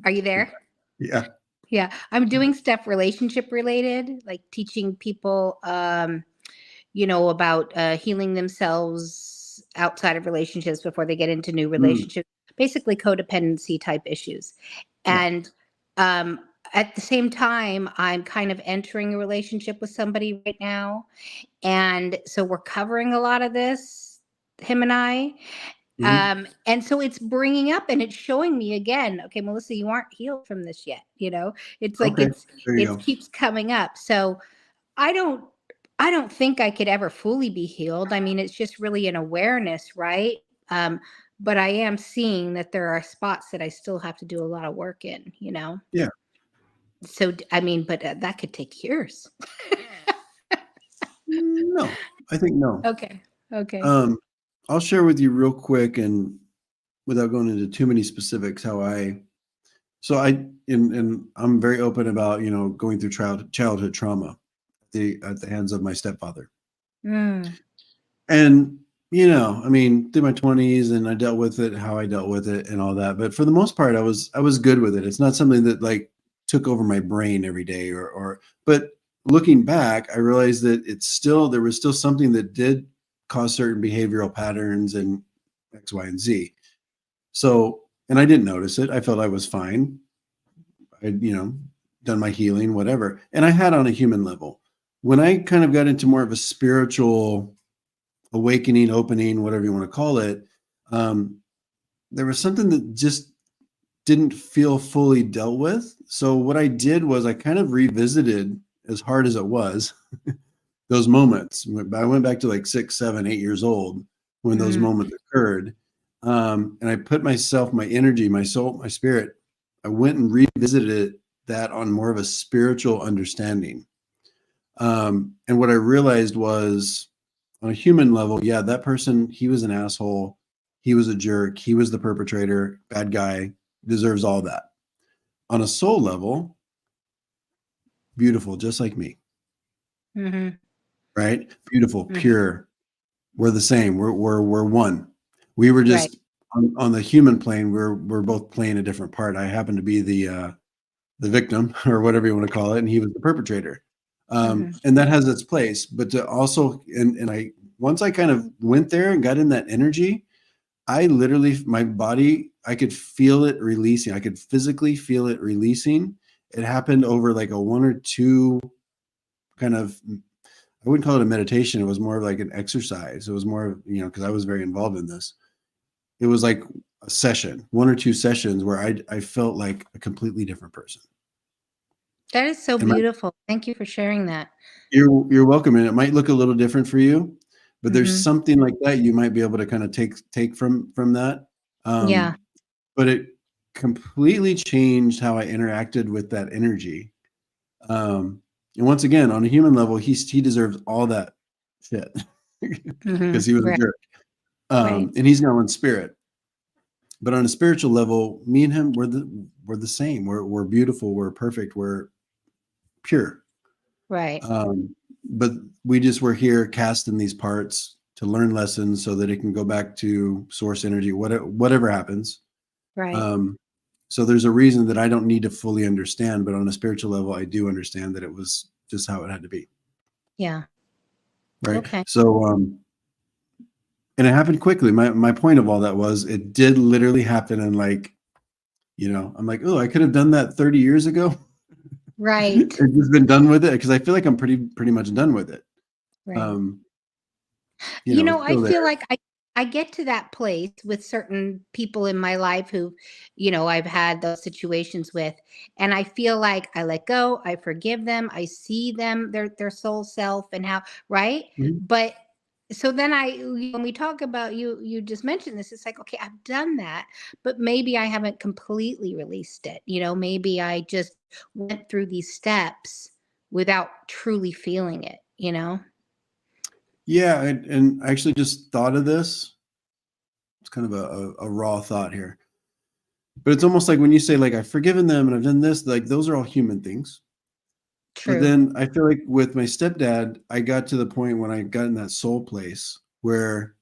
Are you there? Yeah. Yeah, I'm doing stuff relationship related, like teaching people, about healing themselves outside of relationships before they get into new relationships, basically codependency type issues. Yeah. And at the same time, I'm kind of entering a relationship with somebody right now. And so we're covering a lot of this, him and I. And so it's bringing up and it's showing me again, okay, Melissa, you aren't healed from this yet. It's like, Okay. There you go. it keeps coming up. So I don't think I could ever fully be healed. I mean, it's just really an awareness, right? But I am seeing that there are spots that I still have to do a lot of work in, Yeah. So, I mean, but that could take years. No, I think no. Okay. I'll share with you real quick and without going into too many specifics, and I'm very open about, going through childhood trauma at the hands of my stepfather. Mm. And, I mean, through my 20s and I dealt with it, how I dealt with it and all that. But for the most part, I was good with it. It's not something that like took over my brain every day but looking back, I realized that there was still something that did cause certain behavioral patterns and X, Y, and Z. So, and I didn't notice it. I felt I was fine. I'd, done my healing, whatever. And I had on a human level. When I kind of got into more of a spiritual awakening, opening, whatever you want to call it, there was something that just didn't feel fully dealt with. So what I did was I kind of revisited, as hard as it was, those moments. I went back to like 6, 7, 8 years old when those moments occurred. And I put myself, my energy, my soul, my spirit, I went and revisited that on more of a spiritual understanding. And what I realized was, on a human level, yeah, that person, he was an asshole. He was a jerk. He was the perpetrator, bad guy, deserves all that. On a soul level, beautiful, just like me. Mm-hmm. Right? Beautiful, pure. We're the same. We're one. We were just on the human plane. We're both playing a different part. I happen to be the victim or whatever you want to call it, and he was the perpetrator. And that has its place. But to also, and once I kind of went there and got in that energy, I literally, my body, I could feel it releasing. I could physically feel it releasing. It happened over like a 1 or 2 kind of, I wouldn't call it a meditation. It was more of like an exercise. It was more of, because I was very involved in this. It was like a session, 1 or 2 sessions where I felt like a completely different person. That is so beautiful. Thank you for sharing that. You're welcome. And it might look a little different for you, but there's something like that you might be able to kind of take from that. Yeah. But it completely changed how I interacted with that energy. And once again, on a human level, he deserves all that shit because he was a jerk. And he's now in spirit. But on a spiritual level, me and him, we're the same. We're beautiful. We're perfect. We're pure. Right. But we're here cast in these parts to learn lessons so that it can go back to source energy, whatever happens. Right. So there's a reason that I don't need to fully understand, but on a spiritual level, I do understand that it was just how it had to be. Yeah. Right. Okay. So, and it happened quickly. My point of all that was it did literally happen. And like, I'm like, oh, I could have done that 30 years ago. Right. I've just been done with it because I feel like I'm pretty much done with it. Right. It's I still feel there. like I get to that place with certain people in my life who, I've had those situations with, and I feel like I let go, I forgive them, I see them, their soul self and how, right? Mhm. But so then when we talk about you just mentioned this, it's like, okay, I've done that, but maybe I haven't completely released it. Maybe I just went through these steps without truly feeling it. Yeah, and I actually just thought of this. It's kind of a raw thought here, but it's almost like when you say like I've forgiven them and I've done this, like those are all human things. But True. then I feel like with my stepdad, I got to the point when I got in that soul place where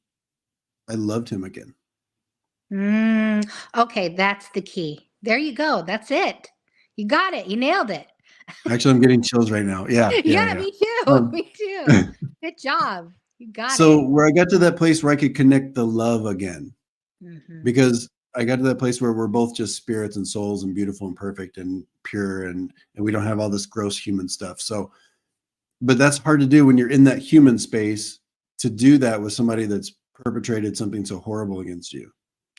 I loved him again. Okay, that's the key. There you go. That's it. You got it. You nailed it. Actually, I'm getting chills right now. Yeah, yeah, Yeah, yeah. me too. Um, Me too. Good job. You got so it. where I got to that place where I could connect the love again, Mhm. because I got to that place where we're both just spirits and souls and beautiful and perfect and pure, and we don't have all this gross human stuff. So, but that's hard to do when you're in that human space, to do that with somebody that's perpetrated something so horrible against you.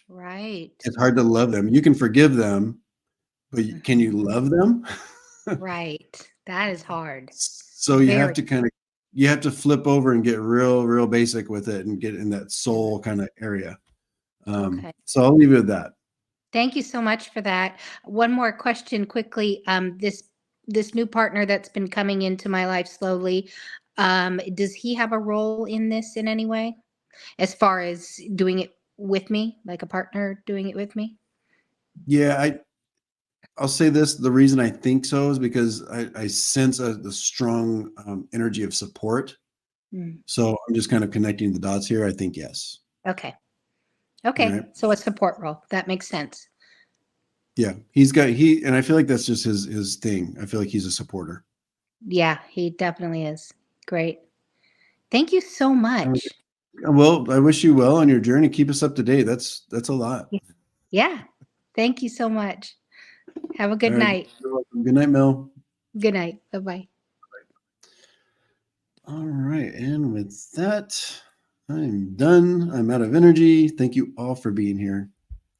Right. It's hard to love them. You can forgive them, but can you Mhm. love them? Right. That is hard. So Very. you have to flip over and get real basic with it and get in that Yeah. soul kind of area. Okay. So I'll leave it at that. Thank you so much for that. One more question quickly. This new partner that's been coming into my life slowly, does he have a role in this in any way? As far as doing it with me, like a partner doing it with me? Yeah, I'll say this. The reason I think so is because I sense the strong energy of support. Mm. So I'm just kind of connecting the dots here. I think yes. Okay. All Okay. right. So a support role. That makes sense. Yeah, and I feel like that's just his thing. I feel like he's a supporter. Yeah, he definitely is. Great. Thank you so much. Well, I wish you well on your journey. Keep us up to date. That's a lot. Yeah. Thank you so much. Have a All good right. night. You're welcome. Good night, Mel. Good night. Bye-bye. All right. And with that, I'm done. I'm out of energy. Thank you all for being here.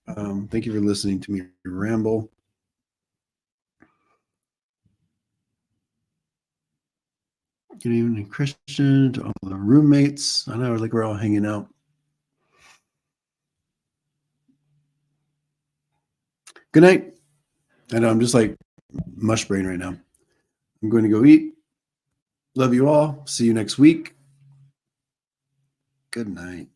Thank you for listening to me ramble. Good evening, Christian, to all the roommates. I know, like we're all hanging out. Good night. I know I'm just like mush brain right now. I'm going to go eat. Love you all. See you next week. Good night.